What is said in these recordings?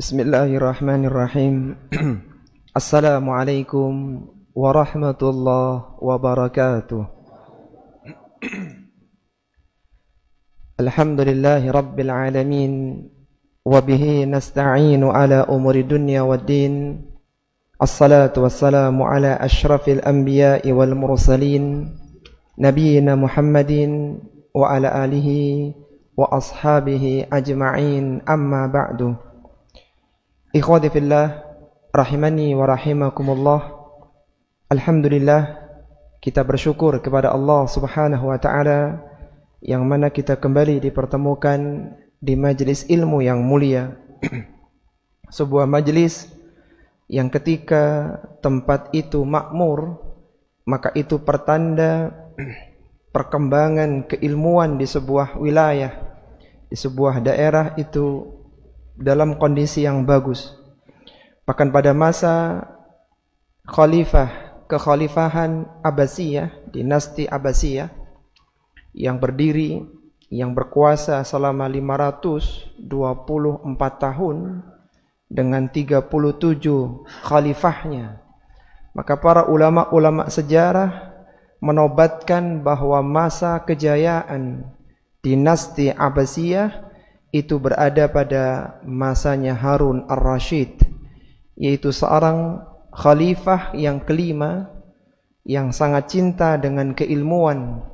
Bismillahirrahmanirrahim. Assalamualaikum warahmatullahi wabarakatuh. Alhamdulillahi rabbil alamin, wa bihi nasta'inu ala umuri dunya waddin. Assalatu wassalamu ala ashrafil anbiya'i wal mursalin, nabiyyina Muhammadin wa ala alihi wa ashabihi ajma'in, amma ba'du. Ikhwati fillah, rahimani wa rahimakumullah. Alhamdulillah, kita bersyukur kepada Allah Subhanahu wa taala yang mana kita kembali dipertemukan di majelis ilmu yang mulia. Sebuah majelis yang ketika tempat itu makmur, maka itu pertanda perkembangan keilmuan di sebuah wilayah, di sebuah daerah itu dalam kondisi yang bagus. Bahkan pada masa kekhalifahan Abbasiyah, dinasti Abbasiyah yang berdiri, yang berkuasa selama 524 tahun dengan 37 khalifahnya, maka para ulama-ulama sejarah menobatkan bahwa masa kejayaan dinasti Abbasiyah itu berada pada masanya Harun ar-Rasyid, yaitu seorang khalifah yang kelima yang sangat cinta dengan keilmuan,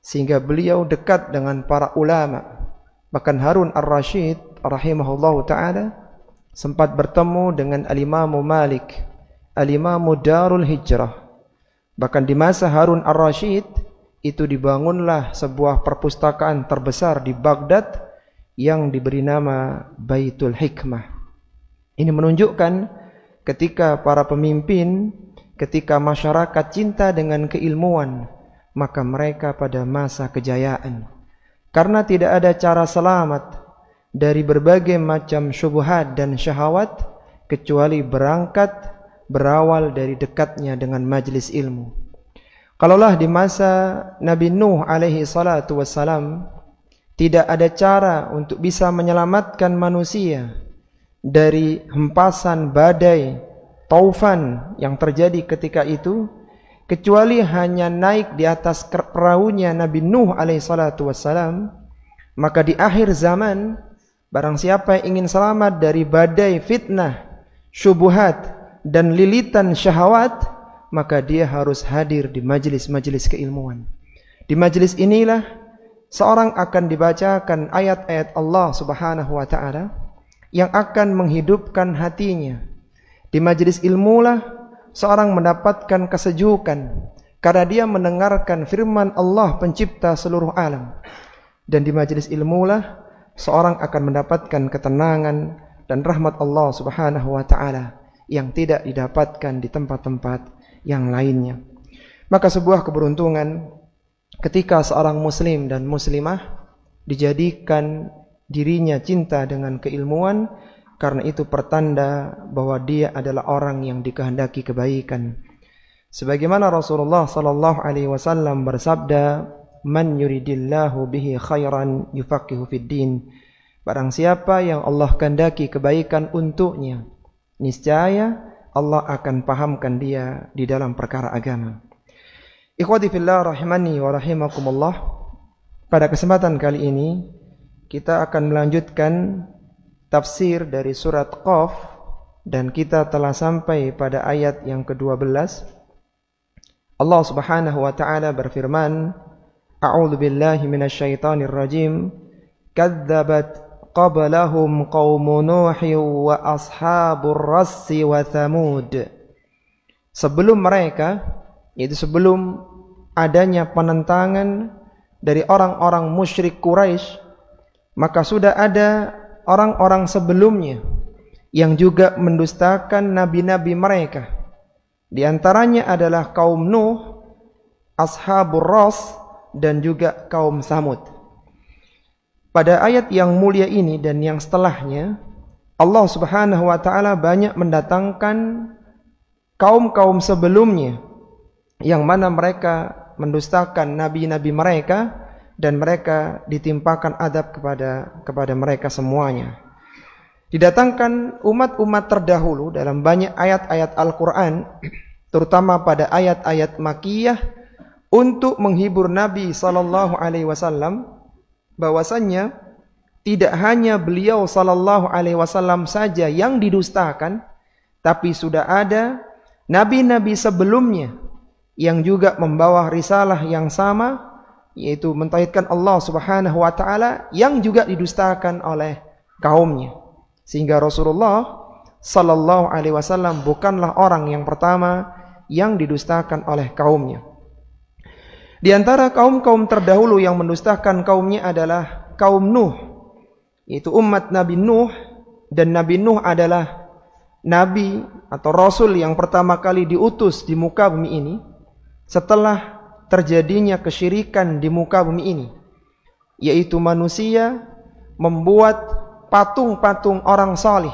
sehingga beliau dekat dengan para ulama. Bahkan Harun ar-Rasyid rahimahullahu ta'ala sempat bertemu dengan al-Imam Malik, al-Imam Darul Hijrah. Bahkan di masa Harun ar-Rasyid itu dibangunlah sebuah perpustakaan terbesar di Baghdad yang diberi nama Baitul Hikmah. Ini menunjukkan ketika para pemimpin, ketika masyarakat cinta dengan keilmuan, maka mereka pada masa kejayaan. Karena tidak ada cara selamat dari berbagai macam syubhat dan syahwat kecuali berawal dari dekatnya dengan majelis ilmu. Kalaulah di masa Nabi Nuh alaihi salatu wassalam tidak ada cara untuk bisa menyelamatkan manusia dari hempasan badai taufan yang terjadi ketika itu, kecuali hanya naik di atas perahunya Nabi Nuh alaihi salatu wassalam. Maka di akhir zaman, barang siapa yang ingin selamat dari badai fitnah, syubhat dan lilitan syahwat, maka dia harus hadir di majelis-majelis keilmuan. Di majelis inilah seorang akan dibacakan ayat-ayat Allah Subhanahu wa taala yang akan menghidupkan hatinya. Di majelis ilmulah seorang mendapatkan kesejukan karena dia mendengarkan firman Allah pencipta seluruh alam. Dan di majelis ilmulah seorang akan mendapatkan ketenangan dan rahmat Allah Subhanahu wa taala yang tidak didapatkan di tempat-tempat yang lainnya. Maka sebuah keberuntungan ketika seorang muslim dan muslimah dijadikan dirinya cinta dengan keilmuan, karena itu pertanda bahwa dia adalah orang yang dikehendaki kebaikan. Sebagaimana Rasulullah sallallahu alaihi wasallam bersabda, "Man yuridillahu bihi khairan yufaqihu fid din." Barang siapa yang Allah kehendaki kebaikan untuknya, niscaya Allah akan pahamkan dia di dalam perkara agama. Ikhwati fillah rahimani wa rahimakumullah. Pada kesempatan kali ini kita akan melanjutkan tafsir dari surat Qaf dan kita telah sampai pada ayat yang ke-12. Allah Subhanahu wa taala berfirman, A'udzu billahi minasyaitonir rajim. Kadzabat qablahum qaumun Nuh wa ashabur rassi wa Thamud. Sebelum mereka, yaitu sebelum adanya penentangan dari orang-orang musyrik Quraisy, maka sudah ada orang-orang sebelumnya yang juga mendustakan nabi-nabi mereka. Di antaranya adalah kaum Nuh, ashabur Ras, dan juga kaum Samud. pada ayat yang mulia ini dan yang setelahnya, Allah Subhanahu wa taala banyak mendatangkan kaum-kaum sebelumnya yang mana mereka mendustakan nabi-nabi mereka dan mereka ditimpakan adab kepada mereka semuanya. Didatangkan umat-umat terdahulu dalam banyak ayat-ayat Al-Quran, terutama pada ayat-ayat Makkiyah, untuk menghibur Nabi SAW bahwasannya tidak hanya beliau SAW saja yang didustakan, tapi sudah ada nabi-nabi sebelumnya yang juga membawa risalah yang sama, yaitu mentauhidkan Allah Subhanahu wa taala, yang juga didustakan oleh kaumnya. Sehingga Rasulullah sallallahu alaihi wasallam bukanlah orang yang pertama yang didustakan oleh kaumnya. Di antara kaum-kaum terdahulu yang mendustakan kaumnya adalah kaum Nuh, yaitu umat Nabi Nuh, dan Nabi Nuh adalah nabi atau rasul yang pertama kali diutus di muka bumi ini setelah terjadinya kesyirikan di muka bumi ini, yaitu manusia membuat patung-patung orang salih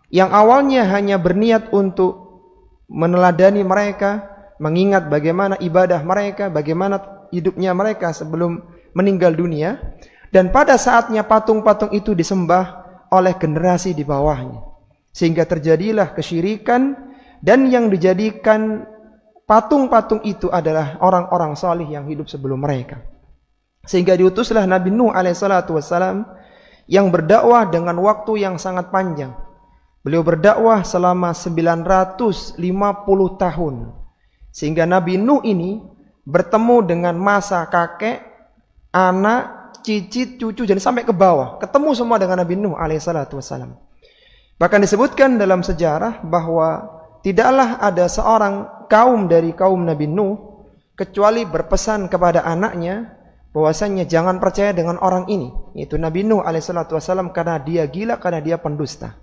yang awalnya hanya berniat untuk meneladani mereka, mengingat bagaimana ibadah mereka, bagaimana hidupnya mereka sebelum meninggal dunia, dan pada saatnya patung-patung itu disembah oleh generasi di bawahnya, sehingga terjadilah kesyirikan, dan yang dijadikan patung-patung itu adalah orang-orang salih yang hidup sebelum mereka. Sehingga diutuslah Nabi Nuh alaihissalatu wassalam yang berdakwah dengan waktu yang sangat panjang. Beliau berdakwah selama 950 tahun. Sehingga Nabi Nuh ini bertemu dengan masa kakek, anak, cicit, cucu, dan sampai ke bawah. Ketemu semua dengan Nabi Nuh alaihissalatu wassalam. Bahkan disebutkan dalam sejarah bahwa tidaklah ada seorang kaum dari kaum Nabi Nuh kecuali berpesan kepada anaknya bahwasanya jangan percaya dengan orang ini, yaitu Nabi Nuh alaihissalatu wassalam, karena dia gila, karena dia pendusta.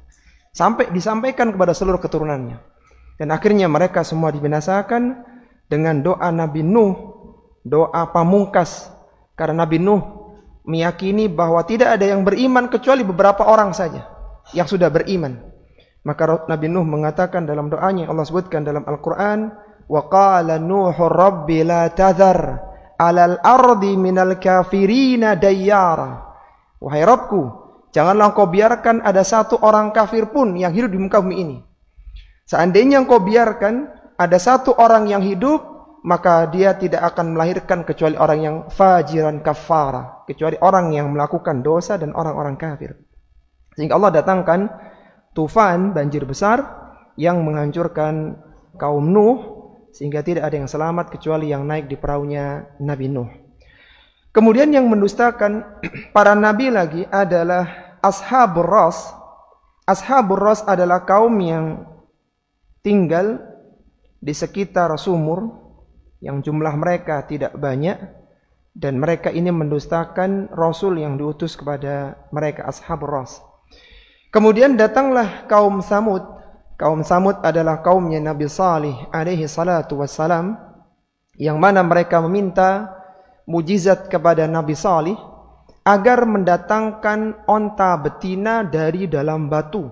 Sampai disampaikan kepada seluruh keturunannya. Dan akhirnya mereka semua dibinasakan dengan doa Nabi Nuh, doa pamungkas, karena Nabi Nuh meyakini bahwa tidak ada yang beriman kecuali beberapa orang saja yang sudah beriman. Maka Nabi Nuh mengatakan dalam doanya, Allah sebutkan dalam Al-Quran, wa qala Nuhu rabbi la tadhar alal ardi minal kafirina dayyara. Wahai Rabbku, janganlah engkau biarkan ada satu orang kafir pun yang hidup di muka bumi ini. Seandainya engkau biarkan ada satu orang yang hidup, maka dia tidak akan melahirkan kecuali orang yang fajiran kafara, kecuali orang yang melakukan dosa dan orang-orang kafir. Sehingga Allah datangkan tufan, banjir besar yang menghancurkan kaum Nuh, sehingga tidak ada yang selamat kecuali yang naik di perahunya Nabi Nuh. Kemudian yang mendustakan para nabi lagi adalah Ashabur Ras. Ashabur Ras adalah kaum yang tinggal di sekitar sumur yang jumlah mereka tidak banyak, dan mereka ini mendustakan Rasul yang diutus kepada mereka, Ashabur Ras. Kemudian datanglah kaum Samud. Kaum Samud adalah kaumnya Nabi Salih alaihi salatu wassalam, yang mana mereka meminta mujizat kepada Nabi Salih agar mendatangkan onta betina dari dalam batu.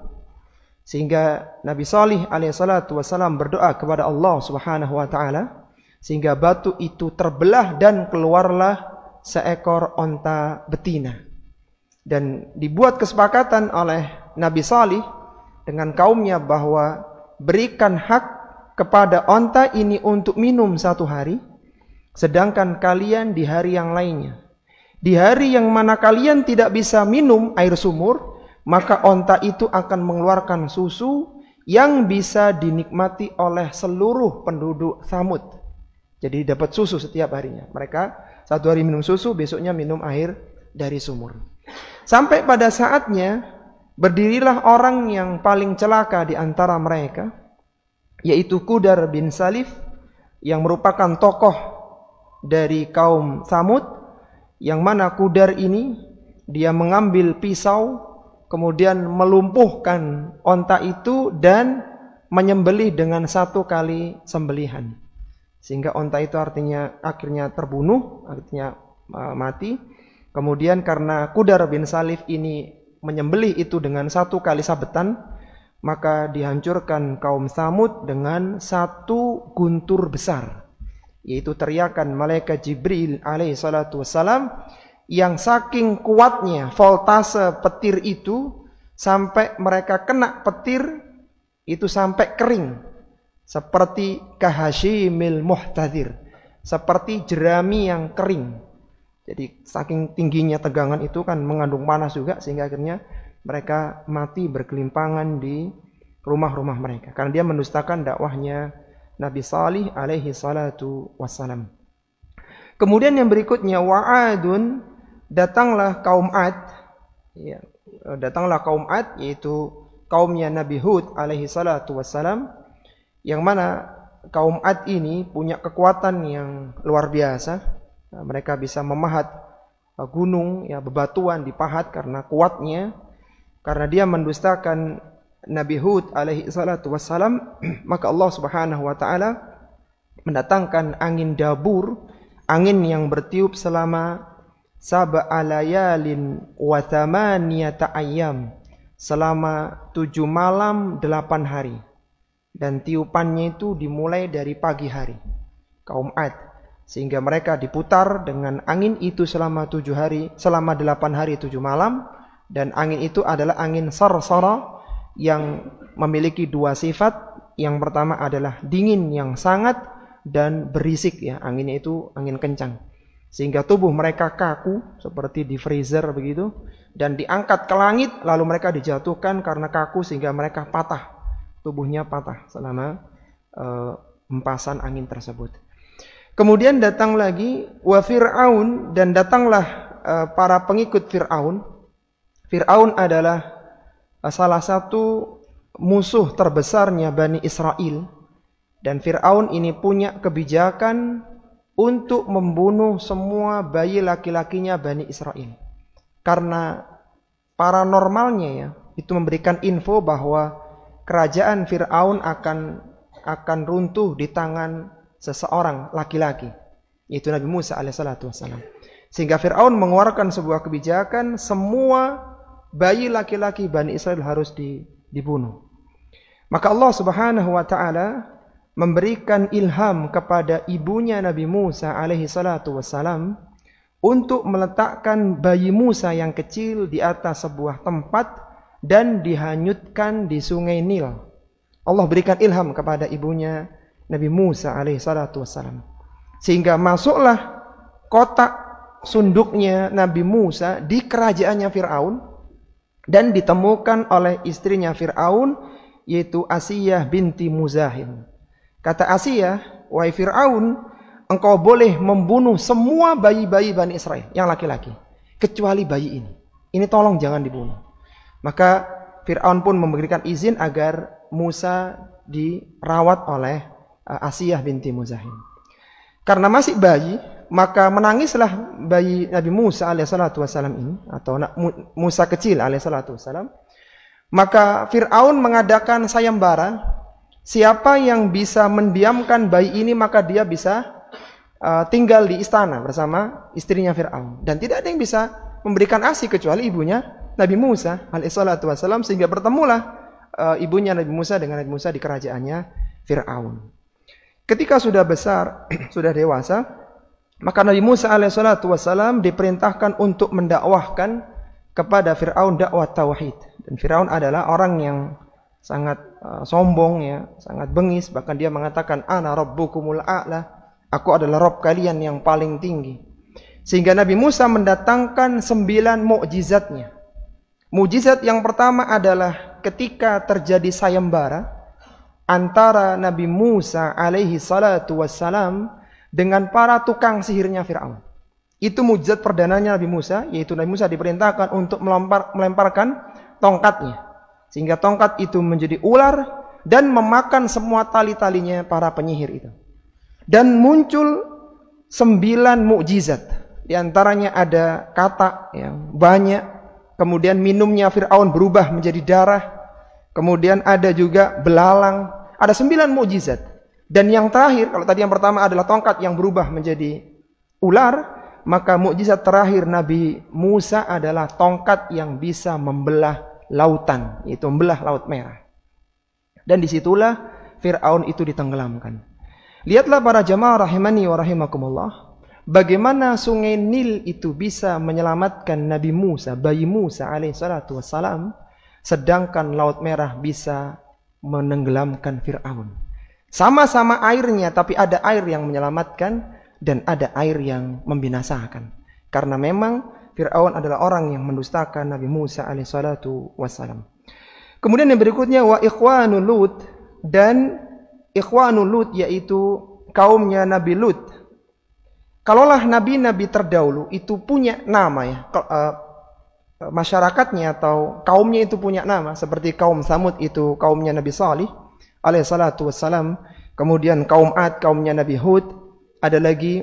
Sehingga Nabi Salih alaihi salatu wassalam berdoa kepada Allah Subhanahu wa taala, sehingga batu itu terbelah dan keluarlah seekor onta betina. Dan dibuat kesepakatan oleh Nabi Salih dengan kaumnya bahwa berikan hak kepada onta ini untuk minum satu hari, sedangkan kalian di hari yang lainnya, di hari yang mana kalian tidak bisa minum air sumur, maka onta itu akan mengeluarkan susu yang bisa dinikmati oleh seluruh penduduk Samud. Jadi dapat susu setiap harinya. Mereka satu hari minum susu, besoknya minum air dari sumur. Sampai pada saatnya berdirilah orang yang paling celaka di antara mereka, yaitu Qudar bin Salif, yang merupakan tokoh dari kaum Samud, yang mana Qudar ini dia mengambil pisau, kemudian melumpuhkan onta itu dan menyembelih dengan satu kali sembelihan, sehingga onta itu artinya akhirnya terbunuh, artinya mati. Kemudian karena Qudar bin Salif ini menyembelih itu dengan 1 kali sabetan, maka dihancurkan kaum Tsamud dengan 1 guntur besar, yaitu teriakan malaikat Jibril alaihi salatu wassalam, yang saking kuatnya voltase petir itu sampai mereka kena petir itu sampai kering, seperti kahashimil muhtadir, seperti jerami yang kering. Jadi saking tingginya tegangan itu kan mengandung panas juga, sehingga akhirnya mereka mati berkelimpangan di rumah-rumah mereka karena dia mendustakan dakwahnya Nabi Salih alaihi salatu wassalam. Kemudian yang berikutnya, wa'adun, datanglah kaum Ad, ya, datanglah kaum Ad, yaitu kaumnya Nabi Hud alaihi salatu wassalam, yang mana kaum Ad ini punya kekuatan yang luar biasa. Mereka bisa memahat gunung, ya, bebatuan dipahat karena kuatnya. Karena dia mendustakan Nabi Hud alaihi salatu wassalam, maka Allah Subhanahu wa taala mendatangkan angin dabur, angin yang bertiup selama 7 layalin wa 8 ayyam, selama 7 malam 8 hari. Dan tiupannya itu dimulai dari pagi hari, kaum Ad, sehingga mereka diputar dengan angin itu selama 7 hari, selama 8 hari 7 malam. Dan angin itu adalah angin sarsara yang memiliki 2 sifat. Yang pertama adalah dingin yang sangat dan berisik, ya, anginnya itu angin kencang, sehingga tubuh mereka kaku seperti di freezer begitu, dan diangkat ke langit lalu mereka dijatuhkan karena kaku sehingga mereka patah, tubuhnya patah selama empasan angin tersebut. Kemudian datang lagi wa Fir'aun, dan datanglah para pengikut Fir'aun. Fir'aun adalah salah satu musuh terbesarnya Bani Israel, dan Fir'aun ini punya kebijakan untuk membunuh semua bayi laki-lakinya Bani Israel. Karena paranormalnya, ya, itu memberikan info bahwa kerajaan Fir'aun akan runtuh di tangan seseorang laki-laki, yaitu Nabi Musa alaihissalatu wassalam. Sehingga Fir'aun mengeluarkan sebuah kebijakan, semua bayi laki-laki Bani Israel harus dibunuh. Maka Allah Subhanahu wa taala memberikan ilham kepada ibunya Nabi Musa alaihissalatu wassalam untuk meletakkan bayi Musa yang kecil di atas sebuah tempat dan dihanyutkan di sungai Nil. Allah berikan ilham kepada ibunya Nabi Musa alaihissalatu wassalam, sehingga masuklah kotak sunduknya Nabi Musa di kerajaannya Fir'aun, dan ditemukan oleh istrinya Fir'aun, yaitu Asiyah binti Muzahim. Kata Asiyah, wahai Fir'aun, engkau boleh membunuh semua bayi-bayi Bani Israel yang laki-laki, kecuali bayi ini. Ini tolong jangan dibunuh. Maka Fir'aun pun memberikan izin agar Musa dirawat oleh Asiyah binti Muzahim. Karena masih bayi, maka menangislah bayi Nabi Musa alaihissalatu wassalam ini, atau Musa kecil alaihissalatu wassalam. Maka Fir'aun mengadakan sayembara, siapa yang bisa mendiamkan bayi ini maka dia bisa tinggal di istana bersama istrinya Fir'aun. Dan tidak ada yang bisa memberikan ASI kecuali ibunya Nabi Musa alaihissalatu wassalam, sehingga bertemulah ibunya Nabi Musa dengan Nabi Musa di kerajaannya Fir'aun. Ketika sudah besar, sudah dewasa, maka Nabi Musa alaihissalatu wassalam diperintahkan untuk mendakwahkan kepada Fir'aun dakwah tauhid. Dan Fir'aun adalah orang yang sangat sombong, ya, sangat bengis. Bahkan dia mengatakan, ana rabbukumul a'la, aku adalah Rabb kalian yang paling tinggi. Sehingga Nabi Musa mendatangkan 9 mukjizatnya. Mukjizat yang pertama adalah ketika terjadi sayembara antara Nabi Musa alaihi salatu wassalam dengan para tukang sihirnya Fir'aun. Itu mukjizat perdananya Nabi Musa, yaitu Nabi Musa diperintahkan untuk melemparkan tongkatnya, sehingga tongkat itu menjadi ular dan memakan semua tali-talinya para penyihir itu. Dan muncul 9 mukjizat. Di antaranya ada katak yang banyak, kemudian minumnya Fir'aun berubah menjadi darah, kemudian ada juga belalang. Ada 9 mukjizat. Dan yang terakhir, kalau tadi yang pertama adalah tongkat yang berubah menjadi ular, maka mukjizat terakhir Nabi Musa adalah tongkat yang bisa membelah lautan, yaitu membelah Laut Merah. Dan disitulah Fir'aun itu ditenggelamkan. Lihatlah para jamaah rahimani wa rahimakumullah, bagaimana sungai Nil itu bisa menyelamatkan Nabi Musa, bayi Musa alaihissalatu wassalam, sedangkan Laut Merah bisa menenggelamkan Fir'aun. Sama-sama airnya, tapi ada air yang menyelamatkan dan ada air yang membinasakan. Karena memang Fir'aun adalah orang yang mendustakan Nabi Musa alaihissalatu wassalam. Kemudian yang berikutnya, wa ikhwanul Lut, dan ikhwanul Lut yaitu kaumnya Nabi Lut. Kalaulah nabi-nabi terdahulu itu punya nama ya, masyarakatnya atau kaumnya itu punya nama, seperti kaum Samud itu kaumnya Nabi Salih alaihissalatu wassalam, kemudian kaum Ad kaumnya Nabi Hud, ada lagi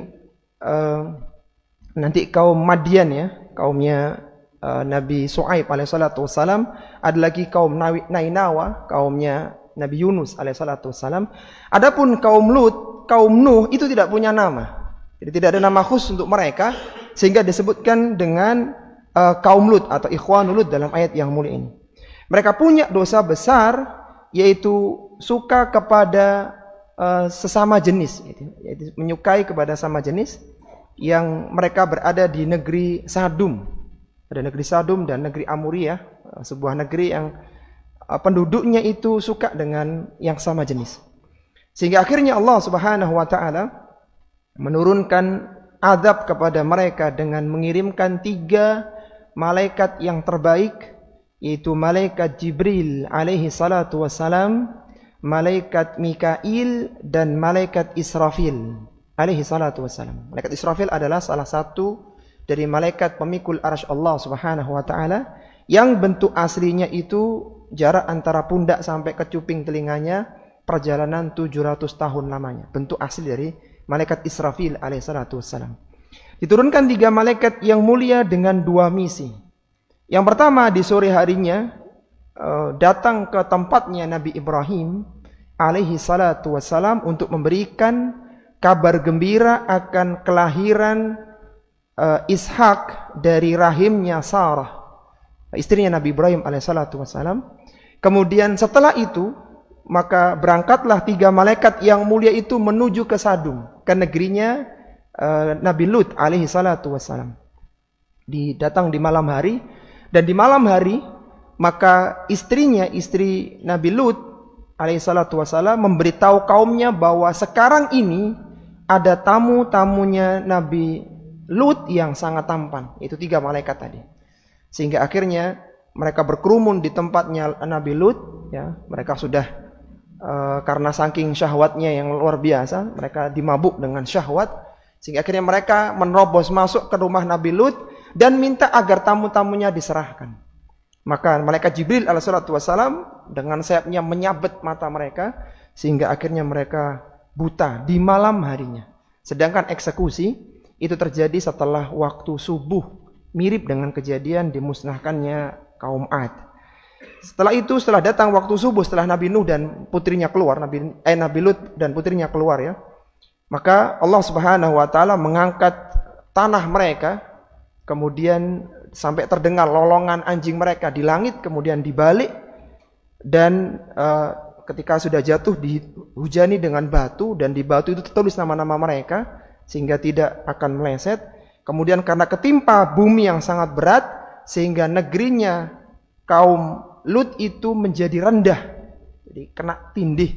nanti kaum Madian ya, kaumnya Nabi Su'aib alaihissalatu wassalam, ada lagi kaum Nainawa kaumnya Nabi Yunus alaihissalatu wassalam. Adapun kaum Lut, kaum Nuh itu tidak punya nama, jadi tidak ada nama khusus untuk mereka, sehingga disebutkan dengan kaum Lut atau ikhwanul Lut dalam ayat yang mulia ini. Mereka punya dosa besar, yaitu suka kepada sesama jenis, yaitu menyukai kepada sama jenis, yang mereka berada di negeri Sadum. Ada negeri Sadum dan negeri Amuriyah, sebuah negeri yang penduduknya itu suka dengan yang sama jenis. Sehingga akhirnya Allah Subhanahu wa taala menurunkan azab kepada mereka dengan mengirimkan 3 malaikat yang terbaik, yaitu malaikat Jibril alaihi salatu wassalam, malaikat Mikail, dan malaikat Israfil alaihi salatu wassalam. Malaikat Israfil adalah salah satu dari malaikat pemikul arsy Allah Subhanahu wa taala, yang bentuk aslinya itu jarak antara pundak sampai ke cuping telinganya perjalanan 700 tahun lamanya. Bentuk asli dari malaikat Israfil alaihi salatu wassalam. Diturunkan 3 malaikat yang mulia dengan 2 misi. Yang pertama, di sore harinya datang ke tempatnya Nabi Ibrahim alaihi salatu wassalam untuk memberikan kabar gembira akan kelahiran Ishak dari rahimnya Sarah, istrinya Nabi Ibrahim alaihi salatu wassalam. Kemudian setelah itu, maka berangkatlah 3 malaikat yang mulia itu menuju ke Sadum, ke negerinya Nabi Lut alaihi salatu wassalam. Datang di malam hari, dan di malam hari maka istrinya, istri Nabi Lut alaihi salatu wassalam, memberitahu kaumnya bahwa sekarang ini ada tamu-tamunya Nabi Lut yang sangat tampan, yaitu 3 malaikat tadi. Sehingga akhirnya mereka berkerumun di tempatnya Nabi Lut ya. Mereka sudah karena saking syahwatnya yang luar biasa, mereka dimabuk dengan syahwat, sehingga akhirnya mereka menerobos masuk ke rumah Nabi Lut dan minta agar tamu-tamunya diserahkan. Maka malaikat Jibril alaihissalatu wassalam dengan sayapnya menyabet mata mereka, sehingga akhirnya mereka buta di malam harinya. Sedangkan eksekusi itu terjadi setelah waktu subuh, mirip dengan kejadian dimusnahkannya kaum Ad. Setelah itu, setelah datang waktu subuh, setelah Nabi Nuh dan putrinya keluar, Nabi Lut dan putrinya keluar ya, maka Allah Subhanahu wa taala mengangkat tanah mereka, kemudian sampai terdengar lolongan anjing mereka di langit, kemudian dibalik, dan ketika sudah jatuh dihujani dengan batu, dan di batu itu tertulis nama-nama mereka sehingga tidak akan meleset. Kemudian karena ketimpa bumi yang sangat berat, sehingga negerinya kaum Lut itu menjadi rendah, jadi kena tindih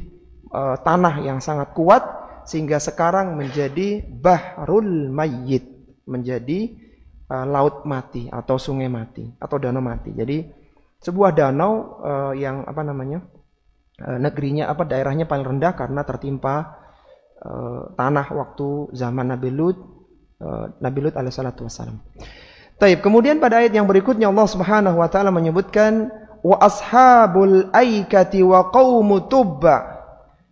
tanah yang sangat kuat, sehingga sekarang menjadi Bahrul Mayyit, menjadi laut mati atau sungai mati atau danau mati. Jadi sebuah danau yang negerinya daerahnya paling rendah karena tertimpa tanah waktu zaman Nabi Lut alaihissalatu wassalam. Taib. Kemudian pada ayat yang berikutnya Allah Subhanahu wa taala menyebutkan wa ashabul aikati wa qaumu tubba.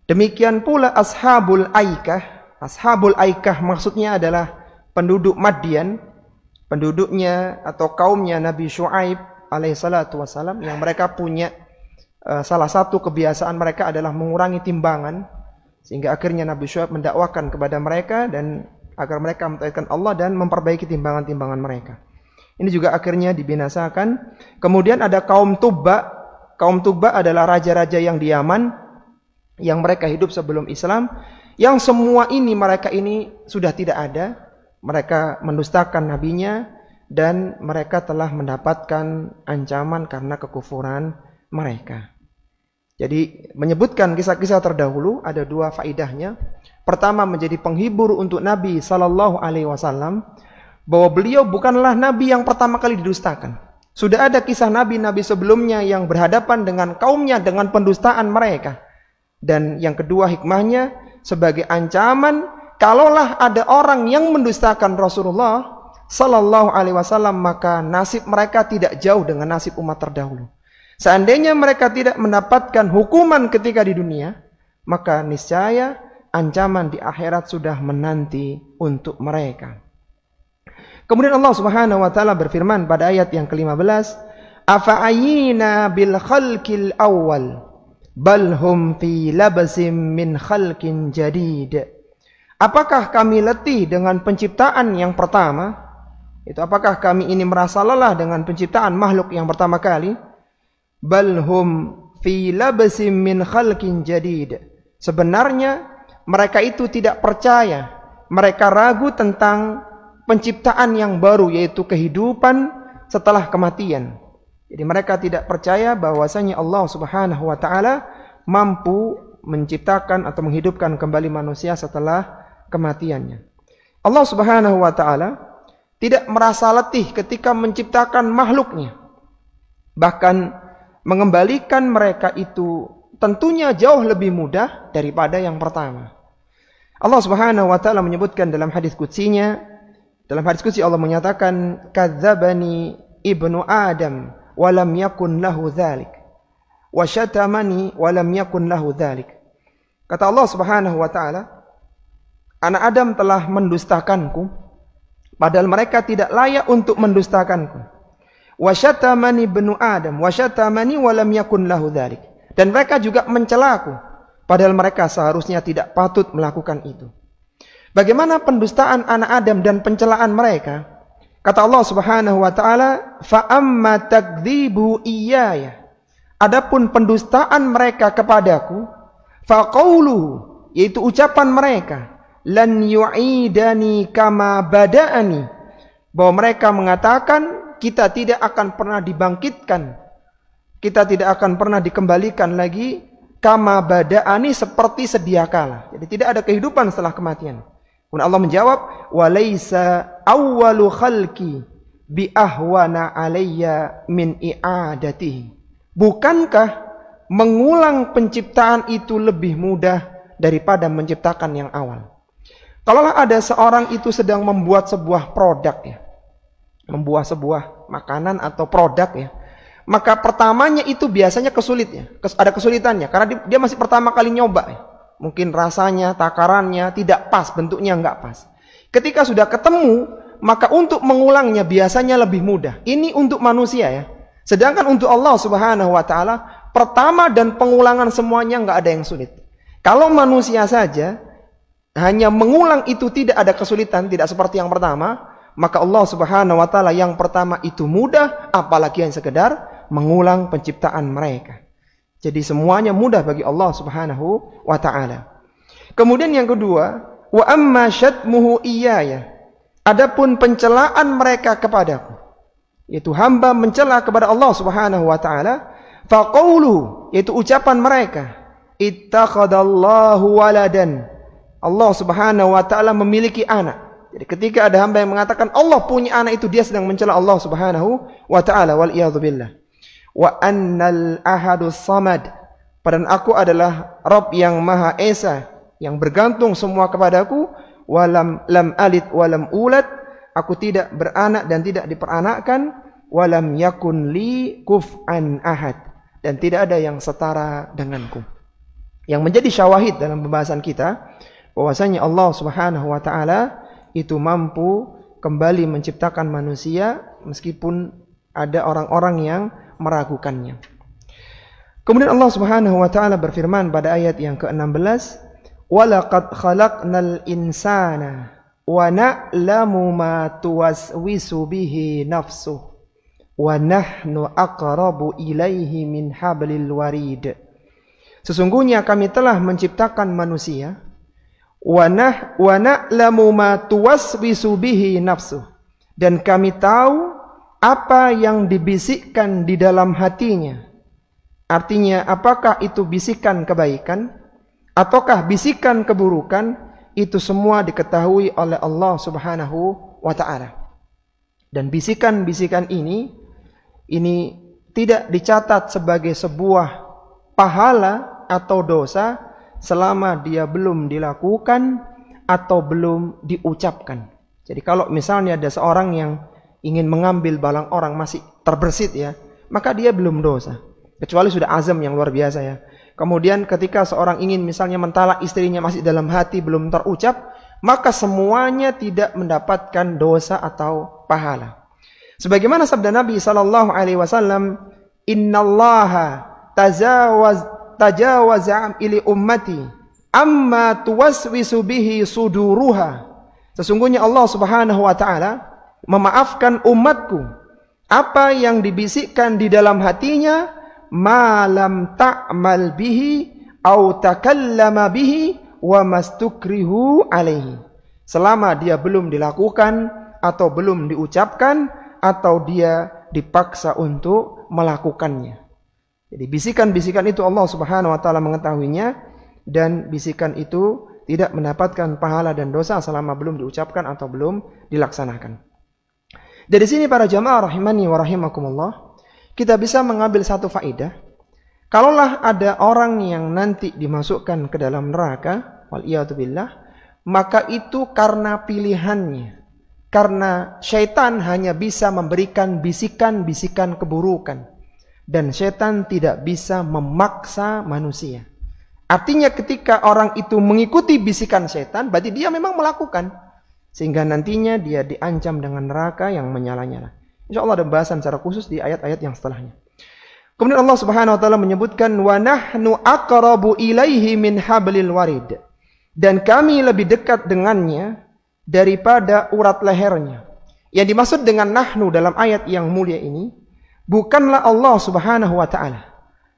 Demikian pula ashabul aikah. Ashabul aikah maksudnya adalah penduduk Madian, penduduknya atau kaumnya Nabi Syuaib alaihissalatu wassalam, yang mereka punya salah satu kebiasaan mereka adalah mengurangi timbangan, sehingga akhirnya Nabi Syuaib mendakwakan kepada mereka, dan agar mereka mentauhidkan Allah dan memperbaiki timbangan-timbangan mereka. Ini juga akhirnya dibinasakan. Kemudian ada kaum Tubba. Kaum Tubba adalah raja-raja yang di Yaman, yang mereka hidup sebelum Islam, yang semua ini mereka ini sudah tidak ada. Mereka mendustakan nabinya dan mereka telah mendapatkan ancaman karena kekufuran mereka. Jadi menyebutkan kisah-kisah terdahulu ada dua faidahnya. Pertama, menjadi penghibur untuk Nabi sallallahu alaihi wasallam bahwa beliau bukanlah nabi yang pertama kali didustakan. Sudah ada kisah nabi-nabi sebelumnya yang berhadapan dengan kaumnya dengan pendustaan mereka. Dan yang kedua hikmahnya sebagai ancaman, kalaulah ada orang yang mendustakan Rasulullah sallallahu alaihi wasallam, maka nasib mereka tidak jauh dengan nasib umat terdahulu. Seandainya mereka tidak mendapatkan hukuman ketika di dunia, maka niscaya ancaman di akhirat sudah menanti untuk mereka. Kemudian Allah Subhanahu wa taala berfirman pada ayat yang ke-15, "Afa'ayina bil khalqil awwal bal hum fi labsim min khalqin jadid." Apakah kami letih dengan penciptaan yang pertama? Itu apakah kami ini merasa lelah dengan penciptaan makhluk yang pertama kali? Bal hum fi labsim min khalqin jadid. Sebenarnya mereka itu tidak percaya, mereka ragu tentang penciptaan yang baru, yaitu kehidupan setelah kematian. Jadi mereka tidak percaya bahwasanya Allah Subhanahu wa taala mampu menciptakan atau menghidupkan kembali manusia setelah kematiannya. Allah Subhanahu wa taala tidak merasa letih ketika menciptakan makhluknya. Bahkan mengembalikan mereka itu tentunya jauh lebih mudah daripada yang pertama. Allah Subhanahu wa taala menyebutkan dalam hadis qudsinya, dalam hadis qudsi Allah menyatakan, "Kadzdzabani ibnu Adam wa lam yakun lahu dzalik, wa syatamani wa lam yakun lahu dzalik." Kata Allah Subhanahu wa taala, anak Adam telah mendustakanku padahal mereka tidak layak untuk mendustakanku. Wa syatamani ibnu Adam wa syatamani wa lam yakun lahu dzalik. Dan mereka juga mencelaku padahal mereka seharusnya tidak patut melakukan itu. Bagaimana pendustaan anak Adam dan pencelaan mereka? Kata Allah Subhanahu wa taala, "Fa amma takdzibu iyaya." Adapun pendustaan mereka kepadaku, fa qauluhu, yaitu ucapan mereka, lan yu'idani kama bada'ani, bahwa mereka mengatakan kita tidak akan pernah dibangkitkan, kita tidak akan pernah dikembalikan lagi, kama bada'ani, seperti sedia kala. Jadi tidak ada kehidupan setelah kematian. Kemudian Allah menjawab, walaisa awwalu khalqi bi ahwana alayya min i'adatihi. Bukankah mengulang penciptaan itu lebih mudah daripada menciptakan yang awal? Kalaulah ada seorang itu sedang membuat sebuah produk ya, membuat sebuah makanan atau produk ya, maka pertamanya itu biasanya ada kesulitannya karena dia masih pertama kali nyoba ya. Mungkin rasanya, takarannya tidak pas, bentuknya enggak pas. Ketika sudah ketemu, maka untuk mengulangnya biasanya lebih mudah. Ini untuk manusia ya. Sedangkan untuk Allah Subhanahu wa taala, pertama dan pengulangan semuanya enggak ada yang sulit. Kalau manusia saja hanya mengulang itu tidak ada kesulitan, tidak seperti yang pertama, maka Allah Subhanahu wa taala yang pertama itu mudah, apalagi yang sekedar mengulang penciptaan mereka. Jadi semuanya mudah bagi Allah Subhanahu wa taala. Kemudian yang kedua, wa amma syatmuhu iyaya. Adapun pencelaan mereka kepadaku, yaitu hamba mencela kepada Allah Subhanahu wa taala, fa qaulu, yaitu ucapan mereka, ittakhadallahu waladan. Allah Subhanahu wa taala memiliki anak. Jadi ketika ada hamba yang mengatakan Allah punya anak, itu dia sedang mencela Allah Subhanahu wa taala, wal iyadzu billah. Wa annal ahadus samad, padahal aku adalah Rabb yang Maha Esa, yang bergantung semua kepadaku. Walam lam alid walam ulad, aku tidak beranak dan tidak diperanakkan. Walam yakun li kuf'an ahad, dan tidak ada yang setara denganku. Yang menjadi syawahid dalam pembahasan kita bahwasanya Allah Subhanahu wa taala itu mampu kembali menciptakan manusia meskipun ada orang-orang yang meragukannya. Kemudian Allah Subhanahu wa taala berfirman pada ayat yang ke-16, "Walaqad khalaqnal insana wa na'lamu ma tuwaswisu bihi nafsuh wa nahnu aqrabu ilaihi min hablil warid. Sesungguhnya kami telah menciptakan manusia, wa na'lamu ma tuwaswisu bihi nafsuh, dan kami tahu apa yang dibisikkan di dalam hatinya. Artinya, apakah itu bisikan kebaikan ataukah bisikan keburukan, itu semua diketahui oleh Allah Subhanahu wa ta'ala. Dan bisikan-bisikan ini tidak dicatat sebagai sebuah pahala atau dosa selama dia belum dilakukan atau belum diucapkan. Jadi kalau misalnya ada seorang yang ingin mengambil barang orang masih terbersit ya, maka dia belum dosa. Kecuali sudah azam yang luar biasa ya. Kemudian ketika seorang ingin misalnya mentalak istrinya masih dalam hati belum terucap, maka semuanya tidak mendapatkan dosa atau pahala. Sebagaimana sabda Nabi SAW, Innallaha tajawaza ili ummati amma tuwaswisu bihi suduruha. Sesungguhnya Allah Subhanahu wa ta'ala memaafkan umatku apa yang dibisikkan di dalam hatinya, ma lam ta'mal bihi au takallama bihi wa mastukrihu alaihi. Selama dia belum dilakukan atau belum diucapkan atau dia dipaksa untuk melakukannya. Jadi bisikan-bisikan itu Allah Subhanahu wa ta'ala mengetahuinya, dan bisikan itu tidak mendapatkan pahala dan dosa selama belum diucapkan atau belum dilaksanakan. Dari sini para jamaah rahimani wa rahimakumullah, kita bisa mengambil satu faedah. Kalaulah ada orang yang nanti dimasukkan ke dalam neraka, waliyatubillah, maka itu karena pilihannya. Karena syaitan hanya bisa memberikan bisikan-bisikan keburukan, dan syaitan tidak bisa memaksa manusia. Artinya ketika orang itu mengikuti bisikan syaitan, berarti dia memang melakukan, sehingga nantinya dia diancam dengan neraka yang menyala-nyala. InsyaAllah ada pembahasan secara khusus di ayat-ayat yang setelahnya. Kemudian Allah Subhanahu wa ta'ala menyebutkan, wa nahnu aqrabu ilaihi min hablil warid, dan kami lebih dekat dengannya daripada urat lehernya. Yang dimaksud dengan nahnu dalam ayat yang mulia ini bukanlah Allah Subhanahu wa ta'ala,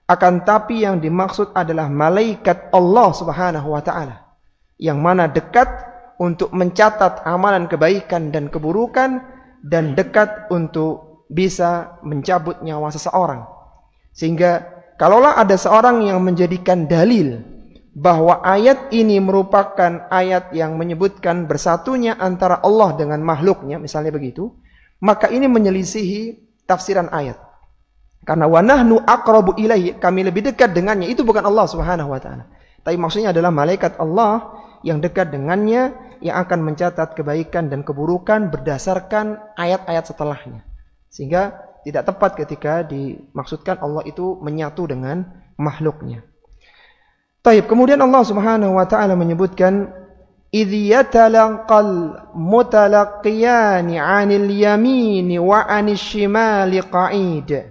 akan tapi yang dimaksud adalah malaikat Allah Subhanahu wa ta'ala, yang mana dekat untuk mencatat amalan kebaikan dan keburukan, dan dekat untuk bisa mencabut nyawa seseorang. Sehingga kalaulah ada seorang yang menjadikan dalil bahwa ayat ini merupakan ayat yang menyebutkan bersatunya antara Allah dengan makhluknya, misalnya begitu, maka ini menyelisihi tafsiran ayat. Karena wa nahnu aqrabu ilaihi, kami lebih dekat dengannya, itu bukan Allah Subhanahu wa ta'ala, tapi maksudnya adalah malaikat Allah yang dekat dengannya, yang akan mencatat kebaikan dan keburukan berdasarkan ayat-ayat setelahnya. Sehingga tidak tepat ketika dimaksudkan Allah itu menyatu dengan makhluknya. Taib, kemudian Allah Subhanahu wa ta'ala menyebutkan, idh yatalaqal mutalaqiyani 'anil yamini wa 'anil shimali qa'id,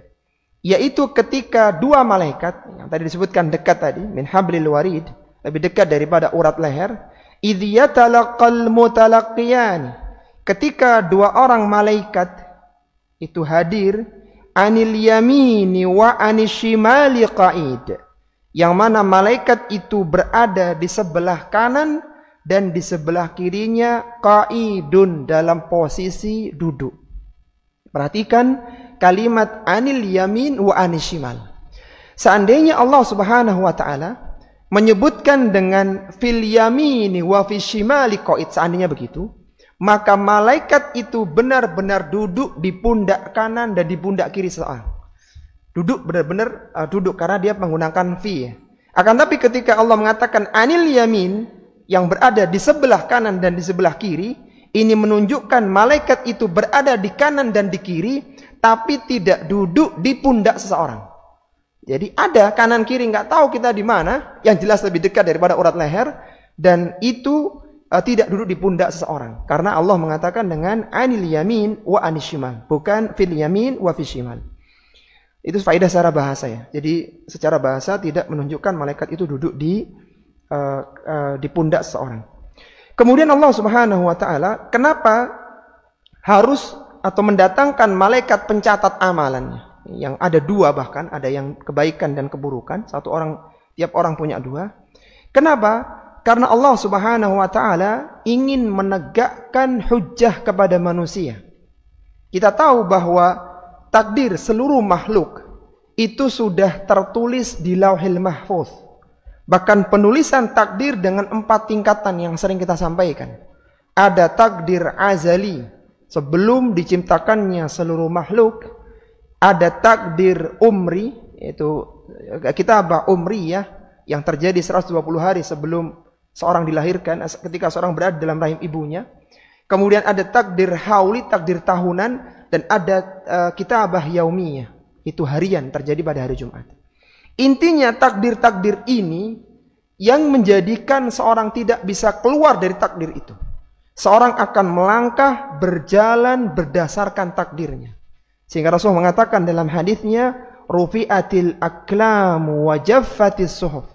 yaitu ketika dua malaikat yang tadi disebutkan dekat tadi, min hablil warid, lebih dekat daripada urat leher. Idh yatalaqal mutalaqiyani, ketika dua orang malaikat itu hadir, 'anil yamini wa 'anil shimali qa'id, yang mana malaikat itu berada di sebelah kanan dan di sebelah kirinya qaidun, dalam posisi duduk. Perhatikan kalimat anil yamin wa anil shimal. Seandainya Allah Subhanahu wa ta'ala menyebutkan dengan fil yamini wa fil shimali qaid, seandainya begitu, maka malaikat itu benar-benar duduk di pundak kanan dan di pundak kiri seseorang. Duduk benar-benar duduk karena dia menggunakan fi. Akan tapi ketika Allah mengatakan anil yamin, yang berada di sebelah kanan dan di sebelah kiri, ini menunjukkan malaikat itu berada di kanan dan di kiri, tapi tidak duduk di pundak seseorang. Jadi ada kanan kiri, nggak tahu kita di mana, yang jelas lebih dekat daripada urat leher, dan itu tidak duduk di pundak seseorang. Karena Allah mengatakan dengan anil yamin wa anil shimal, bukan fil yamin wa fil shimal. Itu faedah secara bahasa ya. Jadi secara bahasa tidak menunjukkan malaikat itu duduk di pundak seseorang. Kemudian Allah Subhanahu wa taala kenapa harus atau mendatangkan malaikat pencatat amalannya? Yang ada dua, bahkan ada yang kebaikan dan keburukan. Tiap orang punya dua. Kenapa? Karena Allah Subhanahu wa taala ingin menegakkan hujjah kepada manusia. Kita tahu bahwa takdir seluruh makhluk itu sudah tertulis di Lauhil Mahfuz. Bahkan penulisan takdir dengan 4 tingkatan yang sering kita sampaikan. Ada takdir azali, sebelum diciptakannya seluruh makhluk. Ada takdir umri, yaitu kitabah umriyah, yang terjadi 120 hari sebelum seorang dilahirkan, ketika seorang berada dalam rahim ibunya. Kemudian ada takdir hauli, takdir tahunan, dan ada kitabah yaumiyah, itu harian, terjadi pada hari Jumat. Intinya takdir-takdir ini yang menjadikan seorang tidak bisa keluar dari takdir itu. Seorang akan melangkah, berjalan berdasarkan takdirnya. Sehingga Rasul mengatakan dalam hadisnya, rufi'atil aklamu wa jaffatis suhuf.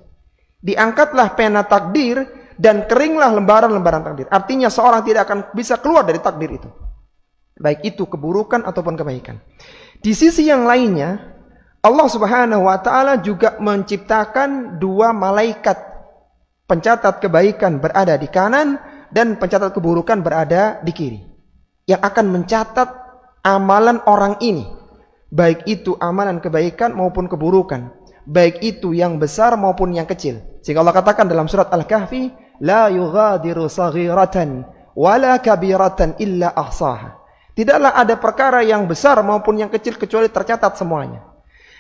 Diangkatlah pena takdir dan keringlah lembaran-lembaran takdir. Artinya seorang tidak akan bisa keluar dari takdir itu. Baik itu keburukan ataupun kebaikan. Di sisi yang lainnya, Allah Subhanahu wa taala juga menciptakan 2 malaikat pencatat kebaikan berada di kanan dan pencatat keburukan berada di kiri, yang akan mencatat amalan orang ini, baik itu amalan kebaikan maupun keburukan, baik itu yang besar maupun yang kecil. Sehingga Allah katakan dalam surat Al-Kahfi, la yughadiru saghiratan wala kabiratan illa ahsaha. Tidaklah ada perkara yang besar maupun yang kecil kecuali tercatat semuanya.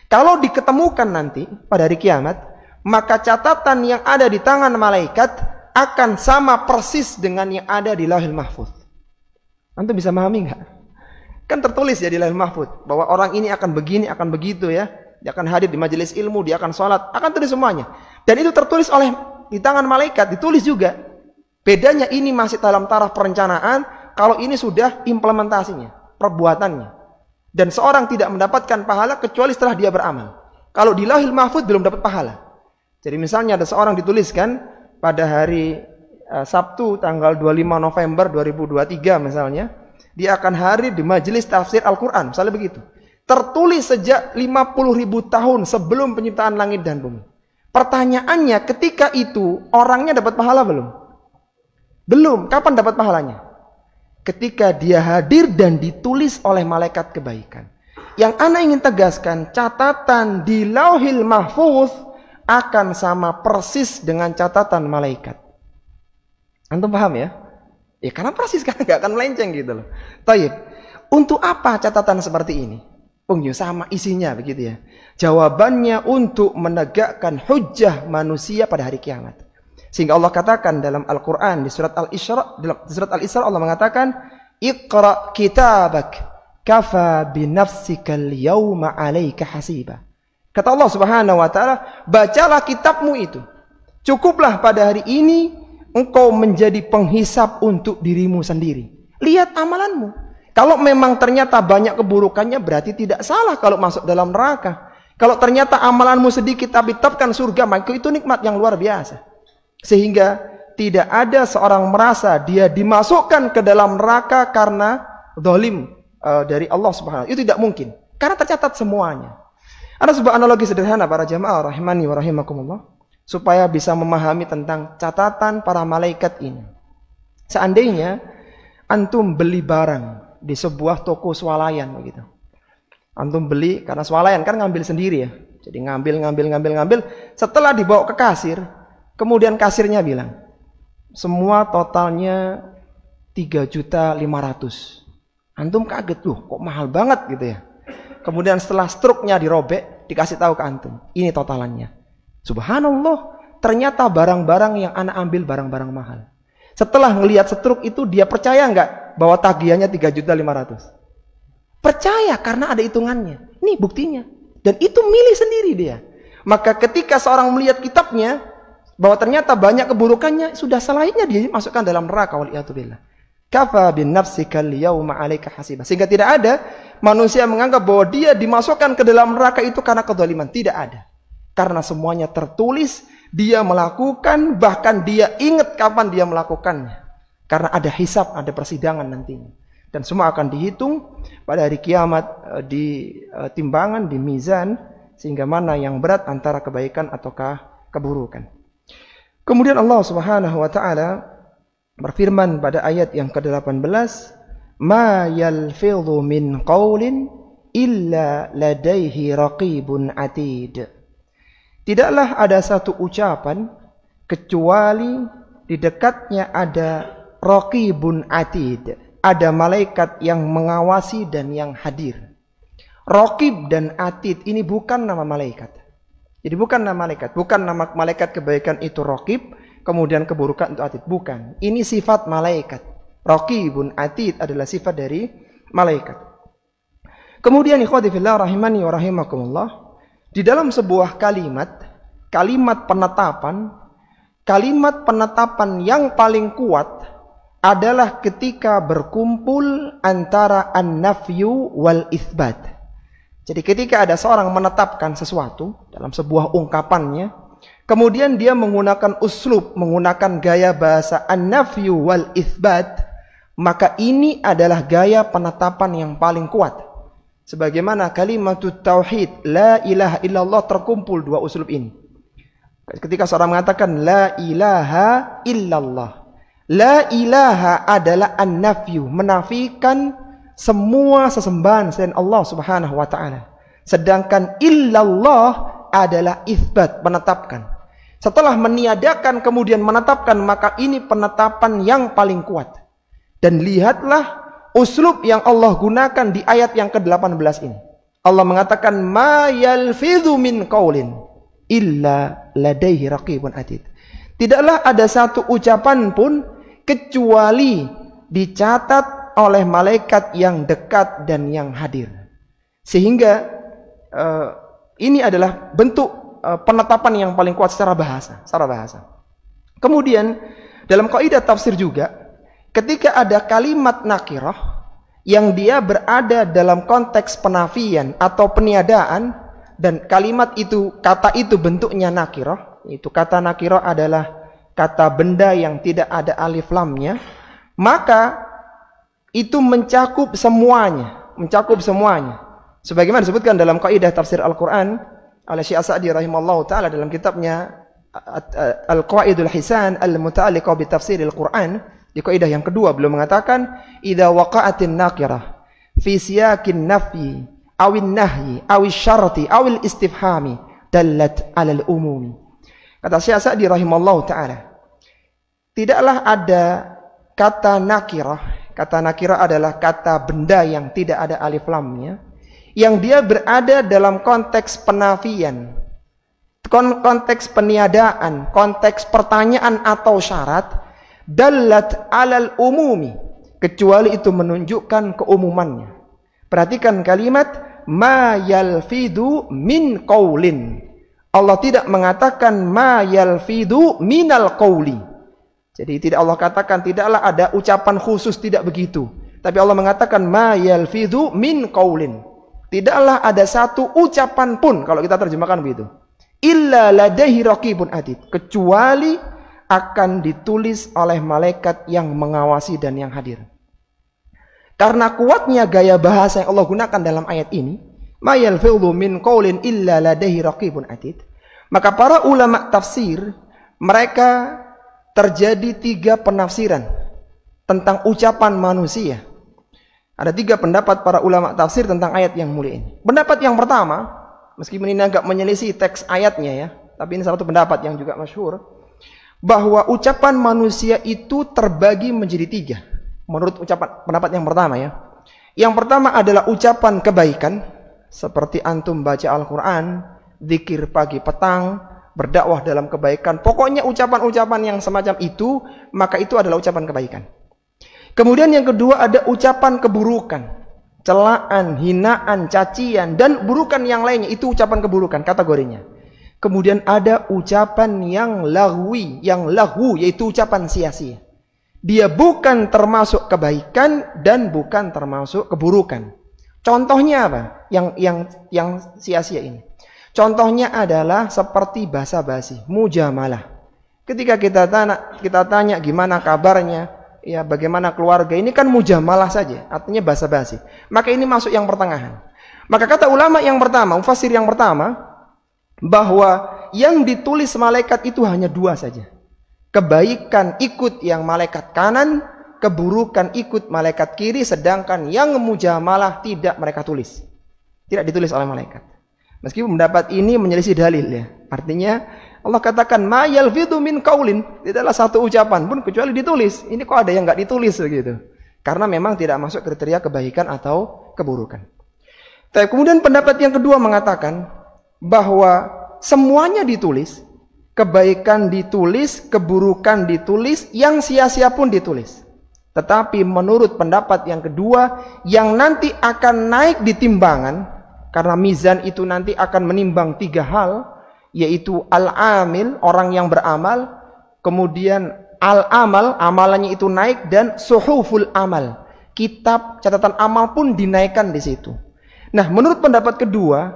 Kalau diketemukan nanti pada hari kiamat, maka catatan yang ada di tangan malaikat akan sama persis dengan yang ada di Lauhil Mahfuz. Antum bisa memahami enggak? Kan tertulis ya di Lauhil Mahfuz bahwa orang ini akan begini, akan begitu ya. Dia akan hadir di majelis ilmu, dia akan sholat, akan tulis semuanya. Dan itu tertulis oleh di tangan malaikat, ditulis juga. Bedanya ini masih dalam taraf perencanaan, kalau ini sudah implementasinya, perbuatannya. Dan seorang tidak mendapatkan pahala kecuali setelah dia beramal. Kalau di Lauhil Mahfuz belum dapat pahala. Jadi misalnya ada seorang dituliskan pada hari Sabtu tanggal 25 November 2023 misalnya, dia akan hadir di majelis tafsir Al-Quran, misalnya begitu. Tertulis sejak 50.000 tahun sebelum penciptaan langit dan bumi. Pertanyaannya, ketika itu orangnya dapat pahala belum? Belum. Kapan dapat pahalanya? Ketika dia hadir dan ditulis oleh malaikat kebaikan. Yang ana ingin tegaskan, catatan di Lauhil Mahfuz akan sama persis dengan catatan malaikat. Antum paham ya? Ya karena persis kan, nggak akan melenceng gitu loh. Taib. Untuk apa catatan seperti ini? Sama isinya begitu ya. Jawabannya untuk menegakkan hujjah manusia pada hari kiamat. Sehingga Allah katakan dalam Al-Quran di surat Al-Isra, Allah mengatakan, Iqra kitabak kafa binafsikal yawma alaika hasiba. Kata Allah Subhanahu wa taala, bacalah kitabmu itu. Cukuplah pada hari ini engkau menjadi penghisap untuk dirimu sendiri. Lihat amalanmu. Kalau memang ternyata banyak keburukannya, berarti tidak salah kalau masuk dalam neraka. Kalau ternyata amalanmu sedikit tapi tetapkan surga, maka itu nikmat yang luar biasa. Sehingga tidak ada seorang merasa dia dimasukkan ke dalam neraka karena zalim dari Allah Subhanahu. Itu tidak mungkin. Karena tercatat semuanya. Ada sebuah analogi sederhana para jamaah rahimani wa rahimakumullah, supaya bisa memahami tentang catatan para malaikat ini. Seandainya antum beli barang di sebuah toko swalayan begitu. Antum beli karena swalayan kan ngambil sendiri ya. Jadi ngambil. Setelah dibawa ke kasir, kemudian kasirnya bilang, semua totalnya 3.500.000. Antum kaget, loh kok mahal banget gitu ya. Kemudian setelah struknya dirobek, dikasih tahu ke antum, ini totalannya. Subhanallah, ternyata barang-barang yang anak ambil barang-barang mahal. Setelah ngelihat struk itu, dia percaya nggak bahwa tagihannya 3.500.000? Percaya karena ada hitungannya. Ini buktinya. Dan itu milih sendiri dia. Maka ketika seorang melihat kitabnya, bahwa ternyata banyak keburukannya, sudah selayaknya dia masukkan dalam neraka. Waliyatubillah. Kafa bin nafsikal yawma 'alaika hasiba. Sehingga tidak ada manusia menganggap bahwa dia dimasukkan ke dalam neraka itu karena kezaliman. Tidak ada. Karena semuanya tertulis, dia melakukan, bahkan dia ingat kapan dia melakukannya. Karena ada hisab, ada persidangan nantinya. Dan semua akan dihitung pada hari kiamat di timbangan, di mizan, sehingga mana yang berat antara kebaikan ataukah keburukan. Kemudian Allah Subhanahu wa taala berfirman pada ayat yang ke-18, "Ma yalfidhu min qaulin illa ladaihi raqibun atid." Tidaklah ada satu ucapan kecuali di dekatnya ada raqibun atid, ada malaikat yang mengawasi dan yang hadir. Raqib dan atid ini bukan nama malaikat. Jadi bukan nama malaikat, bukan nama malaikat kebaikan itu raqib, kemudian keburukan itu atid, bukan. Ini sifat malaikat. Raqibun atid adalah sifat dari malaikat. Kemudian ikhwati fillah rahimani wa rahimakumullah, di dalam sebuah kalimat penetapan yang paling kuat adalah ketika berkumpul antara an-nafyu wal itsbat. Jadi ketika ada seorang menetapkan sesuatu dalam sebuah ungkapannya, kemudian dia menggunakan uslub, menggunakan gaya bahasa an-nafyu wal itsbat, maka ini adalah gaya penetapan yang paling kuat. Sebagaimana kalimatut tauhid, la ilaha illallah, terkumpul dua uslub ini. Ketika seorang mengatakan la ilaha illallah, la ilaha adalah an-nafyu, menafikan semua sesembahan selain Allah Subhanahu wa taala. Sedangkan illallah adalah itsbat, menetapkan. Setelah meniadakan kemudian menetapkan, maka ini penetapan yang paling kuat. Dan lihatlah uslub yang Allah gunakan di ayat yang ke-18 ini. Allah mengatakan ma yalfidhu min qaulin illa ladaihi raqibun atid. Tidaklah ada satu ucapan pun kecuali dicatat oleh malaikat yang dekat dan yang hadir. Sehingga ini adalah bentuk penetapan yang paling kuat secara bahasa. Kemudian dalam kaidah tafsir juga, ketika ada kalimat nakirah yang dia berada dalam konteks penafian atau peniadaan, dan kalimat itu, kata itu bentuknya nakirah, itu kata nakirah adalah kata benda yang tidak ada alif lamnya, maka itu mencakup semuanya. Sebagaimana disebutkan dalam kaidah tafsir Al-Quran oleh Syekh As-Sa'di rahimahullah ta'ala dalam kitabnya Al-Qawaidul Hisan Al-Muta'alliqah bi Tafsiril Quran, di kaidah yang kedua beliau mengatakan idza waqa'atin nakirah fi siyaqin nafyi awin nahyi awis syarti awil istifhami dallat 'alal umumi. Kata Syekh As-Sa'di rahimahullah ta'ala, tidaklah ada kata nakirah. Kata nakirah adalah kata benda yang tidak ada alif lamnya, yang dia berada dalam konteks penafian, konteks peniadaan, konteks pertanyaan atau syarat, dallat 'alal umumi, kecuali itu menunjukkan keumumannya. Perhatikan kalimat ma yalfidu min qaulin. Allah tidak mengatakan ma yalfidu minal qauli. Jadi tidak Allah katakan tidaklah ada ucapan khusus, tidak begitu. Tapi Allah mengatakan ma yalfidhu min qaulin. Tidaklah ada satu ucapan pun, kalau kita terjemahkan begitu, illa ladaihi raqibun atid, kecuali akan ditulis oleh malaikat yang mengawasi dan yang hadir. Karena kuatnya gaya bahasa yang Allah gunakan dalam ayat ini, ma yalfidhu min qaulin illa ladaihi raqibun atid, maka para ulama tafsir mereka terjadi 3 penafsiran tentang ucapan manusia. Ada 3 pendapat para ulama tafsir tentang ayat yang mulia ini. Pendapat yang pertama, meskipun ini agak menyelisih teks ayatnya ya, tapi ini salah satu pendapat yang juga masyhur, bahwa ucapan manusia itu terbagi menjadi 3. Menurut pendapat yang pertama ya. Yang pertama adalah ucapan kebaikan, seperti antum baca Al-Quran, zikir pagi petang, berdakwah dalam kebaikan, pokoknya ucapan-ucapan yang semacam itu, maka itu adalah ucapan kebaikan. Kemudian yang kedua ada ucapan keburukan, celaan, hinaan, cacian, dan burukan yang lainnya, itu ucapan keburukan kategorinya. Kemudian ada ucapan yang lahwi, yaitu ucapan sia-sia. Dia bukan termasuk kebaikan dan bukan termasuk keburukan. Contohnya apa? Yang sia-sia ini. Contohnya adalah seperti basa-basi, mujamalah. Ketika kita tanya gimana kabarnya, ya bagaimana keluarga, ini kan mujamalah saja, artinya basa-basi. Maka ini masuk yang pertengahan. Maka kata ulama yang pertama, mufassir yang pertama, bahwa yang ditulis malaikat itu hanya dua saja. Kebaikan ikut yang malaikat kanan, keburukan ikut malaikat kiri, sedangkan yang mujamalah tidak mereka tulis. Tidak ditulis oleh malaikat. Meskipun pendapat ini menyelisih dalil ya. Artinya Allah katakan ma yalfidhu min qaulin, tidaklah satu ucapan pun kecuali ditulis. Ini kok ada yang enggak ditulis begitu. Karena memang tidak masuk kriteria kebaikan atau keburukan. Tapi kemudian pendapat yang kedua mengatakan bahwa semuanya ditulis, kebaikan ditulis, keburukan ditulis, yang sia-sia pun ditulis. Tetapi menurut pendapat yang kedua, yang nanti akan naik di timbangan, karena mizan itu nanti akan menimbang tiga hal, yaitu al-amil, orang yang beramal, kemudian al-amal, amalannya itu naik, dan suhuful amal, kitab catatan amal pun dinaikkan di situ. Nah, menurut pendapat kedua,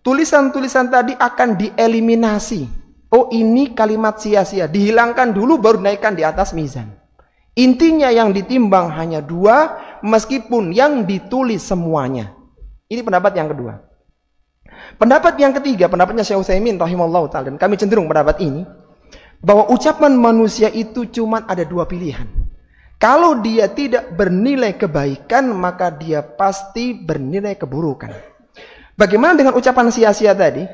tulisan-tulisan tadi akan dieliminasi. Oh, ini kalimat sia-sia, dihilangkan dulu baru naikkan di atas mizan. Intinya yang ditimbang hanya dua, meskipun yang ditulis semuanya. Ini pendapat yang kedua. Pendapat yang ketiga, pendapatnya Syekh Utsaimin rahimallahu taala, dan kami cenderung pendapat ini, bahwa ucapan manusia itu cuma ada dua pilihan. Kalau dia tidak bernilai kebaikan, maka dia pasti bernilai keburukan. Bagaimana dengan ucapan sia-sia tadi?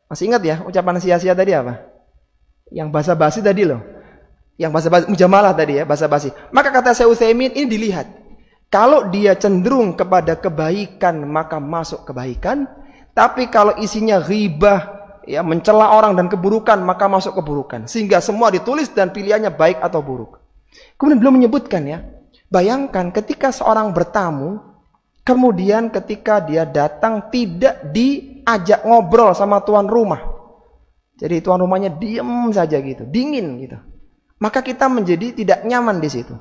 Masih ingat ya, ucapan sia-sia tadi apa? Yang basa-basi tadi loh. Yang basa-basi, mujamalah tadi ya, basa-basi. Maka kata Syekh Utsaimin, ini dilihat. Kalau dia cenderung kepada kebaikan, maka masuk kebaikan. Tapi kalau isinya ghibah, ya, mencela orang dan keburukan, maka masuk keburukan. Sehingga semua ditulis dan pilihannya baik atau buruk. Kemudian belum menyebutkan ya, bayangkan ketika seorang bertamu, kemudian ketika dia datang tidak diajak ngobrol sama tuan rumah. Jadi tuan rumahnya diem saja gitu, dingin gitu. Maka kita menjadi tidak nyaman di situ.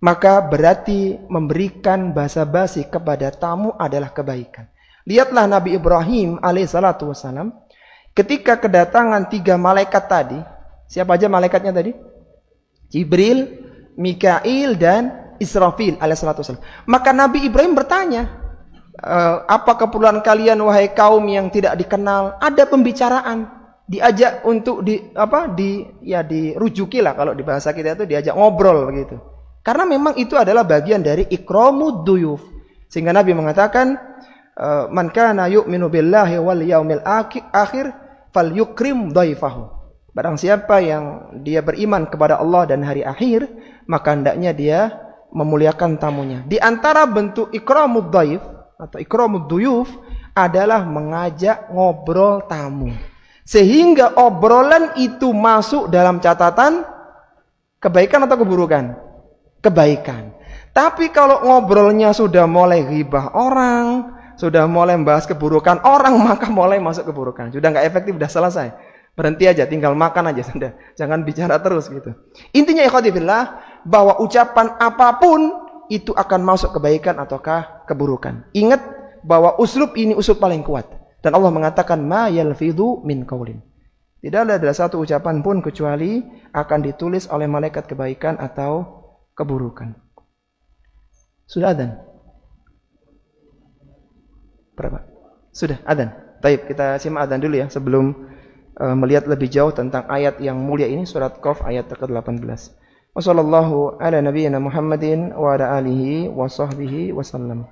Maka berarti memberikan basa-basi kepada tamu adalah kebaikan. Lihatlah Nabi Ibrahim alaihissalatu wassalam, ketika kedatangan tiga malaikat tadi, siapa aja malaikatnya tadi? Jibril, Mikail, dan Israfil alaihissalatu wassalam. Maka Nabi Ibrahim bertanya, apa keperluan kalian wahai kaum yang tidak dikenal? Ada pembicaraan, diajak untuk dirujuki lah, kalau di bahasa kita itu diajak ngobrol begitu. Karena memang itu adalah bagian dari ikramud duyuf. Sehingga Nabi mengatakan, man kana yu'minu billahi wal yaumil akhir falyukrim dhaifahu. Barang siapa yang dia beriman kepada Allah dan hari akhir, maka hendaknya dia memuliakan tamunya. Di antara bentuk ikramud dhaif atau ikramud duyuf adalah mengajak ngobrol tamu. Sehingga obrolan itu masuk dalam catatan kebaikan atau keburukan? Kebaikan. Tapi kalau ngobrolnya sudah mulai ghibah orang, sudah mulai membahas keburukan orang, maka mulai masuk keburukan. Sudah nggak efektif, sudah selesai. Berhenti aja, tinggal makan aja sudah. Jangan bicara terus gitu. Intinya ikhwati fillah, bahwa ucapan apapun itu akan masuk kebaikan ataukah keburukan. Ingat bahwa uslub ini uslub paling kuat. Dan Allah mengatakan ma yalfidhu min qaulin. Tidak ada satu ucapan pun kecuali akan ditulis oleh malaikat kebaikan atau keburukan. Sudah adzan? Berapa? Sudah adzan. Baik, kita simak adzan dulu ya sebelum melihat lebih jauh tentang ayat yang mulia ini, surat Qaf ayat ke-18. Wassallallahu ala nabiyyina Muhammadin wa ala alihi wa sahbihi wasallam.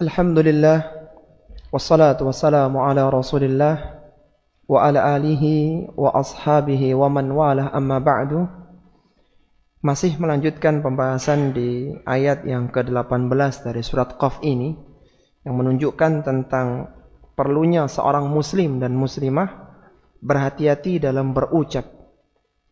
Alhamdulillah, wassalatu wassalamu ala Rasulillah wa ala alihi wa ashabihi wa man walah, amma ba'du. Masih melanjutkan pembahasan di ayat yang ke-18 dari surat Qaf ini, yang menunjukkan tentang perlunya seorang muslim dan muslimah berhati-hati dalam berucap,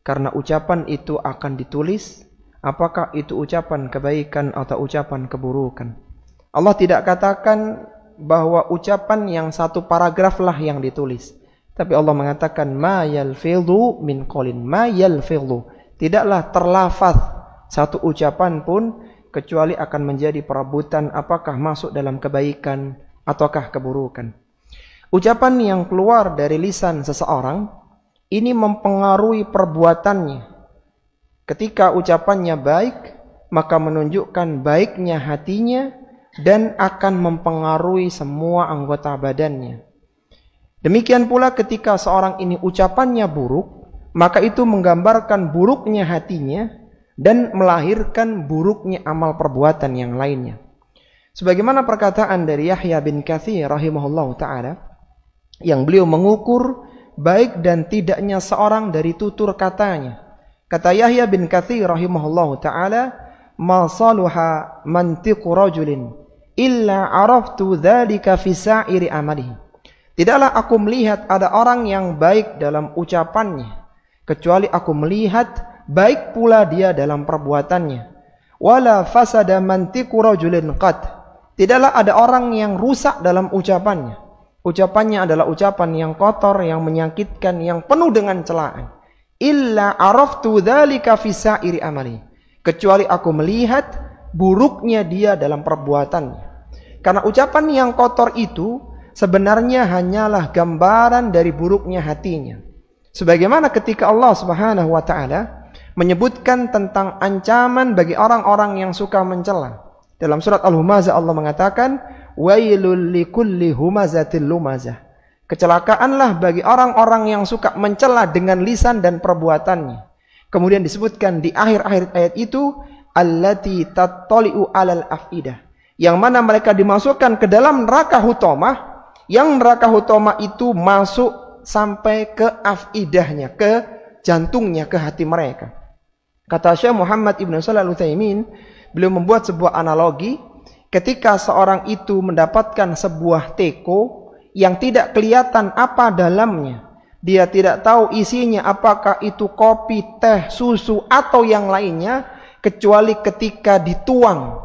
karena ucapan itu akan ditulis, apakah itu ucapan kebaikan atau ucapan keburukan. Allah tidak katakan bahwa ucapan yang satu paragraf lah yang ditulis, tapi Allah mengatakan ma yalfidhu min qaulin, ma yalfidhu, tidaklah terlafaz satu ucapan pun kecuali akan menjadi perebutan apakah masuk dalam kebaikan ataukah keburukan. Ucapan yang keluar dari lisan seseorang ini mempengaruhi perbuatannya. Ketika ucapannya baik, maka menunjukkan baiknya hatinya dan akan mempengaruhi semua anggota badannya. Demikian pula ketika seorang ini ucapannya buruk, maka itu menggambarkan buruknya hatinya dan melahirkan buruknya amal perbuatan yang lainnya. Sebagaimana perkataan dari Yahya bin Katsir rahimahullah ta'ala, yang beliau mengukur baik dan tidaknya seorang dari tutur katanya. Kata Yahya bin Katsir rahimahullah ta'ala, ma saluha mantiqu rajulin illa araftu dzalika fi sa'iri amalihi. Tidaklah aku melihat ada orang yang baik dalam ucapannya kecuali aku melihat baik pula dia dalam perbuatannya. Wala fasada mantiqu rajulin qad. Tidaklah ada orang yang rusak dalam ucapannya. Ucapannya adalah ucapan yang kotor, yang menyakitkan, yang penuh dengan celaan. Illa araftu dzalika fi sa'iri amalihi. Kecuali aku melihat buruknya dia dalam perbuatannya. Karena ucapan yang kotor itu sebenarnya hanyalah gambaran dari buruknya hatinya. Sebagaimana ketika Allah Subhanahu wa taala menyebutkan tentang ancaman bagi orang-orang yang suka mencela. Dalam surat Al-Humazah Allah mengatakan, wailul likulli humazatil lumazah. Kecelakaanlah bagi orang-orang yang suka mencela dengan lisan dan perbuatannya. Kemudian disebutkan di akhir-akhir ayat itu, allati tattali'u 'alal afidah, yang mana mereka dimasukkan ke dalam neraka hutamah, yang neraka hutamah itu masuk sampai ke afidahnya, ke jantungnya, ke hati mereka. Kata Syekh Muhammad Ibn Shalih Al-Utsaimin, beliau membuat sebuah analogi, ketika seorang itu mendapatkan sebuah teko yang tidak kelihatan apa dalamnya, dia tidak tahu isinya apakah itu kopi, teh, susu atau yang lainnya, kecuali ketika dituang,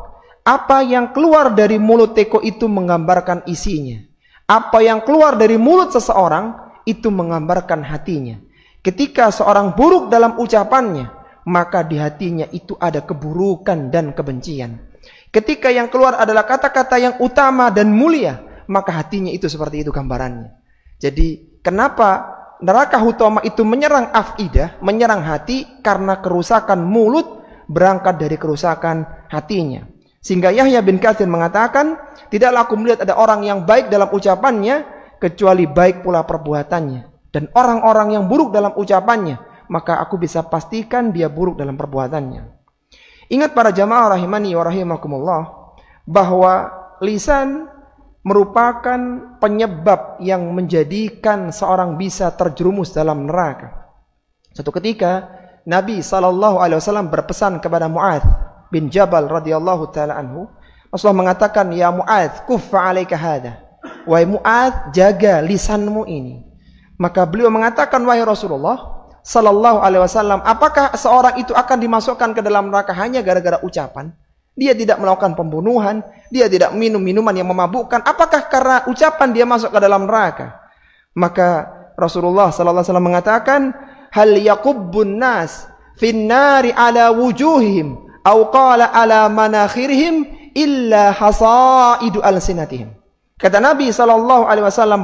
apa yang keluar dari mulut teko itu menggambarkan isinya. Apa yang keluar dari mulut seseorang itu menggambarkan hatinya. Ketika seorang buruk dalam ucapannya, maka di hatinya itu ada keburukan dan kebencian. Ketika yang keluar adalah kata-kata yang utama dan mulia, maka hatinya itu seperti itu gambarannya. Jadi kenapa neraka hutama itu menyerang afidah, menyerang hati? Karena kerusakan mulut berangkat dari kerusakan hatinya. Sehingga Yahya bin Katsir mengatakan, tidaklah aku melihat ada orang yang baik dalam ucapannya kecuali baik pula perbuatannya. Dan orang-orang yang buruk dalam ucapannya, maka aku bisa pastikan dia buruk dalam perbuatannya. Ingat para jamaah rahimani wa rahimakumullah, bahwa lisan merupakan penyebab yang menjadikan seorang bisa terjerumus dalam neraka. Suatu ketika Nabi SAW berpesan kepada Mu'adz bin Jabal radhiyallahu taala anhu, Rasulullah mengatakan, ya Mu'adz, kuffa 'alaika hadza. Wahai Mu'adz, jaga lisanmu ini. Maka beliau mengatakan, wahai Rasulullah sallallahu alaihi wasallam, apakah seorang itu akan dimasukkan ke dalam neraka hanya gara-gara ucapan? Dia tidak melakukan pembunuhan, dia tidak minum minuman yang memabukkan, apakah karena ucapan dia masuk ke dalam neraka? Maka Rasulullah sallallahu alaihi wasallam mengatakan, hal yaqubbun nas fin nari ala wujuhihim aw qala ala manakhirihim illa hasaidu alsinatihim. Kata Nabi SAW,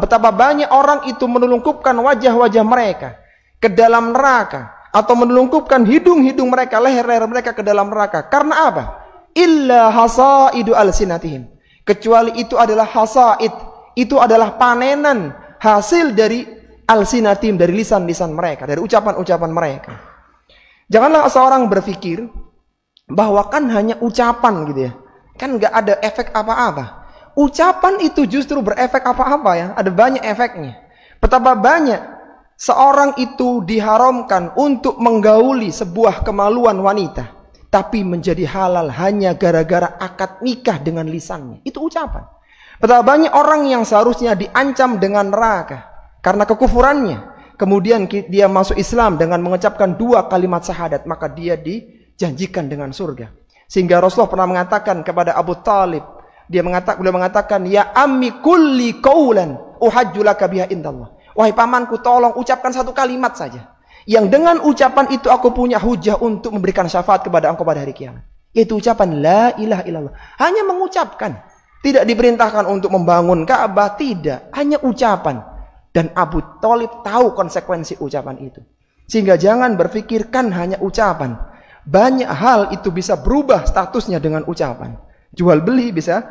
betapa banyak orang itu menelungkupkan wajah-wajah mereka ke dalam neraka, atau menelungkupkan hidung-hidung mereka, leher-leher mereka ke dalam neraka. Karena apa? Illa hasaidu alsinatihim. Kecuali itu adalah hasaid, itu adalah panenan hasil dari alsinatihim, dari lisan-lisan mereka, dari ucapan-ucapan mereka. Janganlah seorang berpikir bahwa kan hanya ucapan gitu ya, kan nggak ada efek apa-apa. ucapan itu justru berefek apa-apa ya. Ada banyak efeknya. Betapa banyak seorang itu diharamkan untuk menggauli sebuah kemaluan wanita, tapi menjadi halal hanya gara-gara akad nikah dengan lisannya. Itu ucapan. Betapa banyak orang yang seharusnya diancam dengan neraka karena kekufurannya. Kemudian dia masuk Islam dengan mengucapkan 2 kalimat syahadat, maka dia dijanjikan dengan surga. Sehingga Rasulullah pernah mengatakan kepada Abu Talib, beliau mengatakan, ya ammi kulli qawlan uhajju laka biha indallah. Wahai pamanku, tolong ucapkan 1 kalimat saja, yang dengan ucapan itu aku punya hujah untuk memberikan syafaat kepada engkau pada hari kiamat. Itu ucapan la ilaha illallah. Hanya mengucapkan. Tidak diperintahkan untuk membangun Ka'bah, tidak. Hanya ucapan. Dan Abu Thalib tahu konsekuensi ucapan itu. Sehingga jangan berpikirkan hanya ucapan. Banyak hal itu bisa berubah statusnya dengan ucapan. Jual beli bisa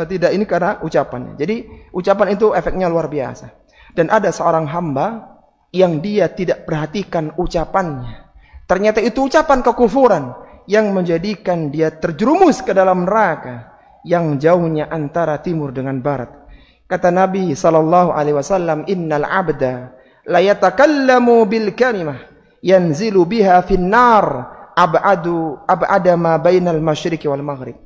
tidak ini karena ucapannya. Jadi ucapan itu efeknya luar biasa. Dan ada seorang hamba yang dia tidak perhatikan ucapannya. Ternyata itu ucapan kekufuran yang menjadikan dia terjerumus ke dalam neraka yang jauhnya antara timur dengan barat. Kata Nabi SAW, innal abda la yatakallamu bil kalimah yanzilu biha fin nar ab'ada ma bainal masyriqi wal maghrib.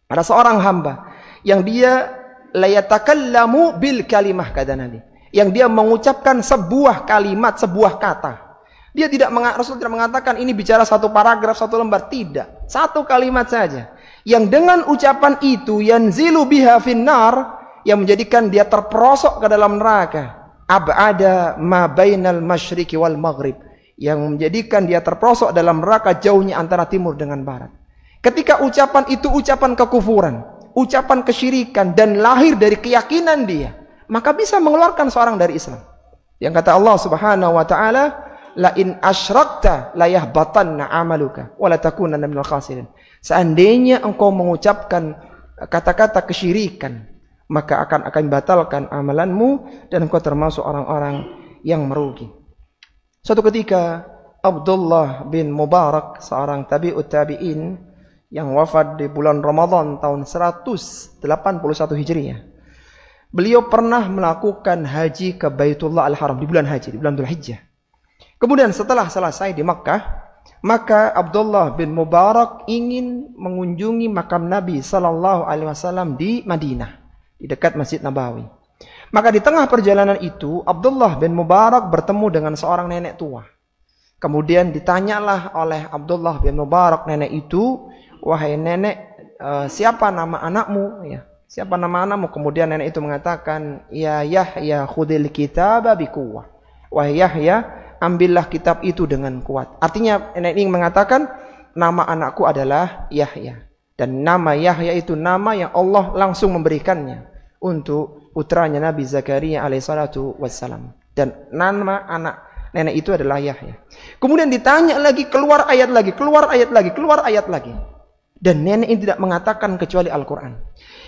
Ada seorang hamba yang dia la yatakallamu bil kalimah, kata Nabi, yang dia mengucapkan sebuah kalimat, sebuah kata. Dia Rasul tidak mengatakan ini bicara 1 paragraf, 1 lembar, tidak. 1 kalimat saja. Yang dengan ucapan itu yanzilu biha finnar, yang menjadikan dia terperosok ke dalam neraka. Ab'ada ma bainal masyriqi wal maghrib, yang menjadikan dia terperosok dalam neraka jauhnya antara timur dengan barat. Ketika ucapan itu ucapan kekufuran, ucapan kesyirikan, dan lahir dari keyakinan dia, maka bisa mengeluarkan seorang dari Islam. Yang kata Allah Subhanahu wa taala, la in asyrakta la yahbatanna amaluka wa la takunanna minal khasirin. Seandainya engkau mengucapkan kata-kata kesyirikan, maka akan batalkan amalanmu dan engkau termasuk orang-orang yang merugi. Suatu ketika Abdullah bin Mubarak, seorang tabi'ut tabi'in yang wafat di bulan Ramadan tahun 181 Hijriah. Beliau pernah melakukan haji ke Baitullah Al-Haram di bulan haji, di bulan Dzulhijjah. Kemudian setelah selesai di Makkah, maka Abdullah bin Mubarak ingin mengunjungi makam Nabi SAW di Madinah, di dekat Masjid Nabawi. Maka di tengah perjalanan itu, Abdullah bin Mubarak bertemu dengan seorang nenek tua. Kemudian ditanyalah oleh Abdullah bin Mubarak nenek itu, wahai nenek, siapa nama anakmu? Ya. Siapa nama anakmu? Kemudian nenek itu mengatakan, ya Yahya khudil kitaba biquwwah. Wahai Yahya, ambillah kitab itu dengan kuat. Artinya nenek ini mengatakan, nama anakku adalah Yahya. Dan nama Yahya itu nama yang Allah langsung memberikannya untuk putranya Nabi Zakaria alaihissalatu wassalam. Dan nama anak nenek itu adalah Yahya. Kemudian ditanya lagi, keluar ayat lagi, keluar ayat lagi, keluar ayat lagi. Dan nenek ini tidak mengatakan kecuali Al-Quran.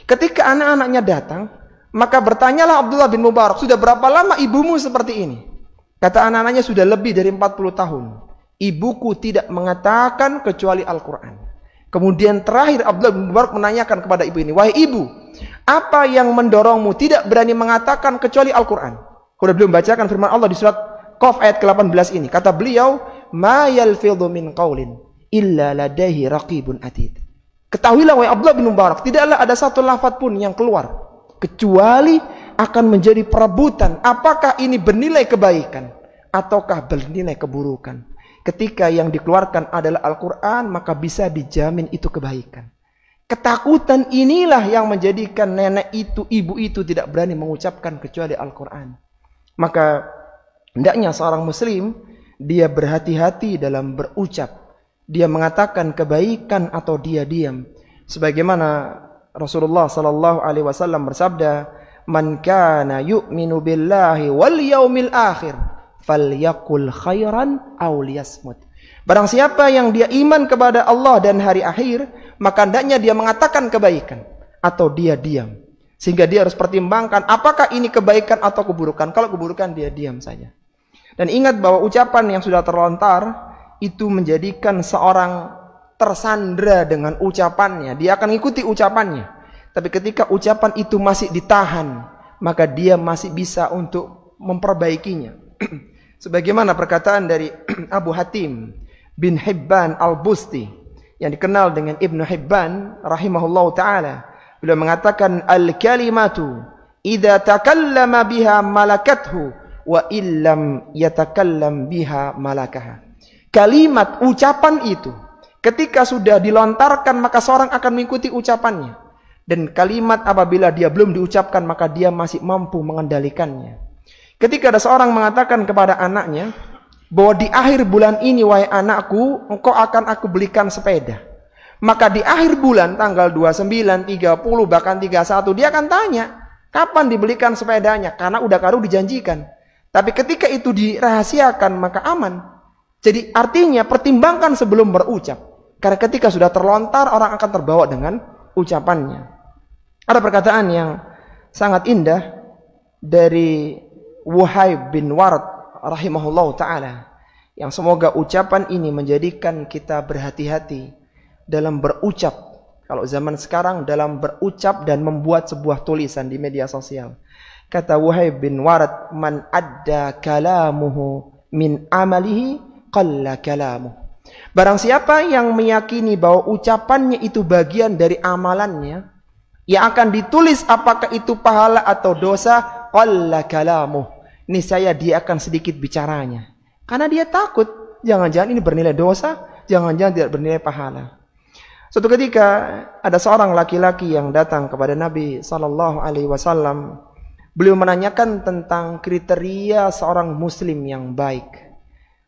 Ketika anak-anaknya datang, maka bertanyalah Abdullah bin Mubarak, sudah berapa lama ibumu seperti ini? Kata anak-anaknya, sudah lebih dari 40 tahun. Ibuku tidak mengatakan kecuali Al-Quran. Kemudian terakhir Abdullah bin Mubarak menanyakan kepada ibu ini, wahai ibu, apa yang mendorongmu tidak berani mengatakan kecuali Al-Quran? Kemudian beliau membacakan firman Allah di surat Qaf ayat ke-18 ini. Kata beliau, ma yalfidhu min qawlin illa ladaihi raqibun atid. Ketahuilah wahai Abdullah bin Mubarak, tidaklah ada satu lafaz pun yang keluar kecuali akan menjadi perebutan apakah ini bernilai kebaikan ataukah bernilai keburukan. Ketika yang dikeluarkan adalah Al-Quran, maka bisa dijamin itu kebaikan. Ketakutan inilah yang menjadikan nenek itu, ibu itu tidak berani mengucapkan kecuali Al-Quran. Maka hendaknya seorang muslim dia berhati-hati dalam berucap. Dia mengatakan kebaikan atau dia diam. Sebagaimana Rasulullah SAW bersabda, "Man kana yu'minu billahi wal yaumil akhir, falyaqul khairan aw liyasmut." Barang siapa yang dia iman kepada Allah dan hari akhir, maka hendaknya dia mengatakan kebaikan atau dia diam. Sehingga dia harus pertimbangkan apakah ini kebaikan atau keburukan. Kalau keburukan dia diam saja. Dan ingat bahwa ucapan yang sudah terlontar itu menjadikan seorang tersandra dengan ucapannya. Dia akan ikuti ucapannya. Tapi ketika ucapan itu masih ditahan, maka dia masih bisa untuk memperbaikinya. Sebagaimana perkataan dari Abu Hatim bin Hibban al-Busti yang dikenal dengan Ibnu Hibban rahimahullahu taala. Beliau mengatakan al-kalimatu idza takallama biha malakathu wa illam yatakallam biha malakaha. Kalimat ucapan itu ketika sudah dilontarkan maka seorang akan mengikuti ucapannya. Dan kalimat apabila dia belum diucapkan maka dia masih mampu mengendalikannya. Ketika ada seorang mengatakan kepada anaknya bahwa di akhir bulan ini wahai anakku, engkau akan aku belikan sepeda. Maka di akhir bulan tanggal 29, 30 bahkan 31 dia akan tanya, kapan dibelikan sepedanya? Karena udah karo dijanjikan. Tapi ketika itu dirahasiakan maka aman. Jadi artinya pertimbangkan sebelum berucap. Karena ketika sudah terlontar orang akan terbawa dengan ucapannya. Ada perkataan yang sangat indah dari Wuhaib bin Warad rahimahullah ta'ala, yang semoga ucapan ini menjadikan kita berhati-hati dalam berucap. Kalau zaman sekarang dalam berucap dan membuat sebuah tulisan di media sosial. Kata Wuhaib bin Warad, man adda kalamuhu min amalihi qalla kalamuh. Barang siapa yang meyakini bahwa ucapannya itu bagian dari amalannya, yang akan ditulis apakah itu pahala atau dosa, qalla kalamuh, niscaya dia akan sedikit bicaranya. Karena dia takut, jangan-jangan ini bernilai dosa, jangan-jangan tidak bernilai pahala. Suatu ketika ada seorang laki-laki yang datang kepada Nabi SAW. Beliau menanyakan tentang kriteria seorang muslim yang baik.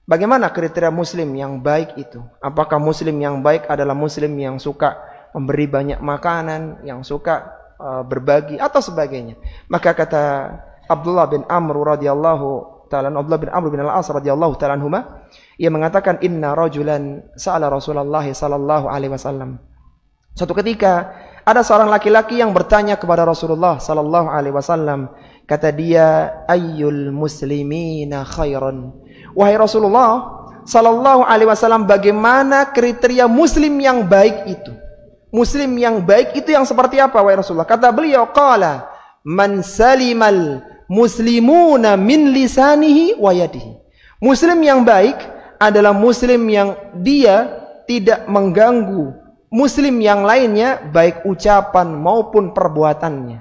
Bagaimana kriteria muslim yang baik itu? Apakah muslim yang baik adalah muslim yang suka memberi banyak makanan, yang suka berbagi atau sebagainya? Maka kata Abdullah bin Amr radhiyallahu ta'ala, Abdullah bin Amr bin al-As radhiyallahu ta'ala anhuma, ia mengatakan inna rajulan sa'ala Rasulullah sallallahu alaihi wasallam. Suatu ketika ada seorang laki-laki yang bertanya kepada Rasulullah sallallahu alaihi wasallam, kata dia, ayyul muslimina khairan. Wahai Rasulullah sallallahu alaihi wasallam, bagaimana kriteria muslim yang baik itu? Muslim yang baik itu yang seperti apa wahai Rasulullah? Kata beliau, qala man salimal muslimuna min lisanihi wa yadihi. Muslim yang baik adalah muslim yang dia tidak mengganggu muslim yang lainnya baik ucapan maupun perbuatannya.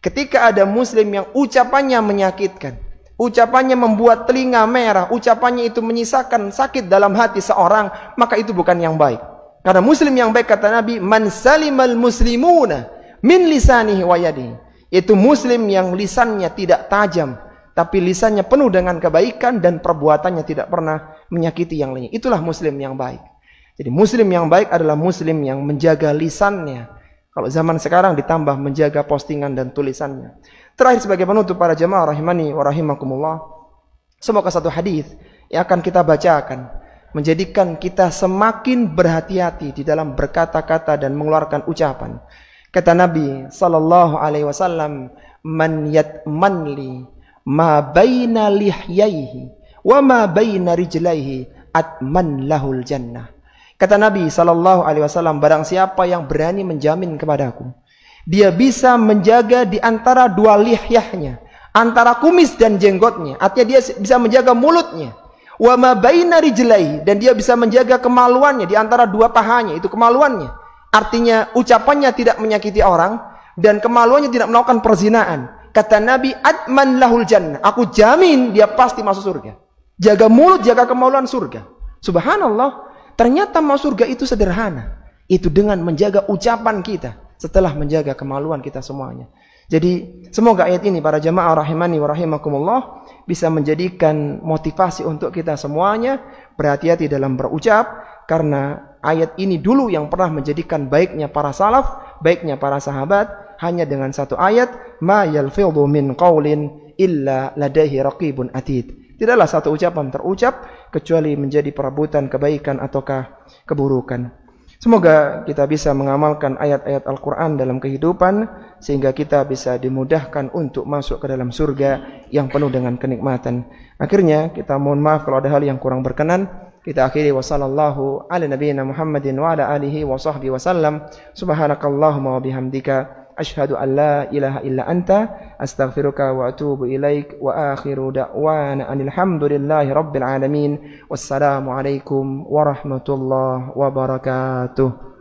Ketika ada muslim yang ucapannya menyakitkan, ucapannya membuat telinga merah, ucapannya itu menyisakan sakit dalam hati seorang, maka itu bukan yang baik. Karena muslim yang baik kata Nabi, man salimal muslimuna min lisanihi wa yadihi, yaitu muslim yang lisannya tidak tajam, tapi lisannya penuh dengan kebaikan dan perbuatannya tidak pernah menyakiti yang lainnya. Itulah muslim yang baik. Jadi muslim yang baik adalah muslim yang menjaga lisannya. Kalau zaman sekarang ditambah menjaga postingan dan tulisannya. Terakhir sebagai penutup para jemaah rahimani wa rahimakumullah, semoga satu hadis yang akan kita bacakan menjadikan kita semakin berhati-hati di dalam berkata-kata dan mengeluarkan ucapan. Kata Nabi sallallahu alaihi wasallam, man yatmanli ma baina lihyaihi wa ma baina rijlaihi atman lahul jannah. Kata Nabi sallallahu alaihi wasallam, barang siapa yang berani menjamin kepadaku, dia bisa menjaga di antara dua lihyahnya, antara kumis dan jenggotnya, artinya dia bisa menjaga mulutnya. Wa ma baina rijlaihi, dan dia bisa menjaga kemaluannya di antara dua pahanya, itu kemaluannya. Artinya ucapannya tidak menyakiti orang dan kemaluannya tidak melakukan perzinaan. Kata Nabi, atman lahul jannah, aku jamin dia pasti masuk surga. Jaga mulut, jaga kemaluan, surga. Subhanallah, ternyata masuk surga itu sederhana. Itu dengan menjaga ucapan kita setelah menjaga kemaluan kita semuanya. Jadi semoga ayat ini para jemaah rahimani wa rahimakumullah bisa menjadikan motivasi untuk kita semuanya berhati-hati dalam berucap, karena ayat ini dulu yang pernah menjadikan baiknya para salaf, baiknya para sahabat, hanya dengan satu ayat, ma yalfidhu min qaulin illa ladaihi raqibun atid. Tidaklah satu ucapan terucap kecuali menjadi perabutan kebaikan ataukah keburukan. Semoga kita bisa mengamalkan ayat-ayat Al-Quran dalam kehidupan, sehingga kita bisa dimudahkan untuk masuk ke dalam surga yang penuh dengan kenikmatan. Akhirnya kita mohon maaf kalau ada hal yang kurang berkenan. Kita akhiri wa sallallahu ala nabiyyina Muhammadin wa ala alihi wa sahbihi wa sallam. Subhanakallahumma wa bihamdika asyhadu an la ilaha illa anta astaghfiruka wa atubu ilaik wa akhiru da'wana anil hamdulillahi rabbil alamin. Wassalamu alaikum warahmatullahi wabarakatuh.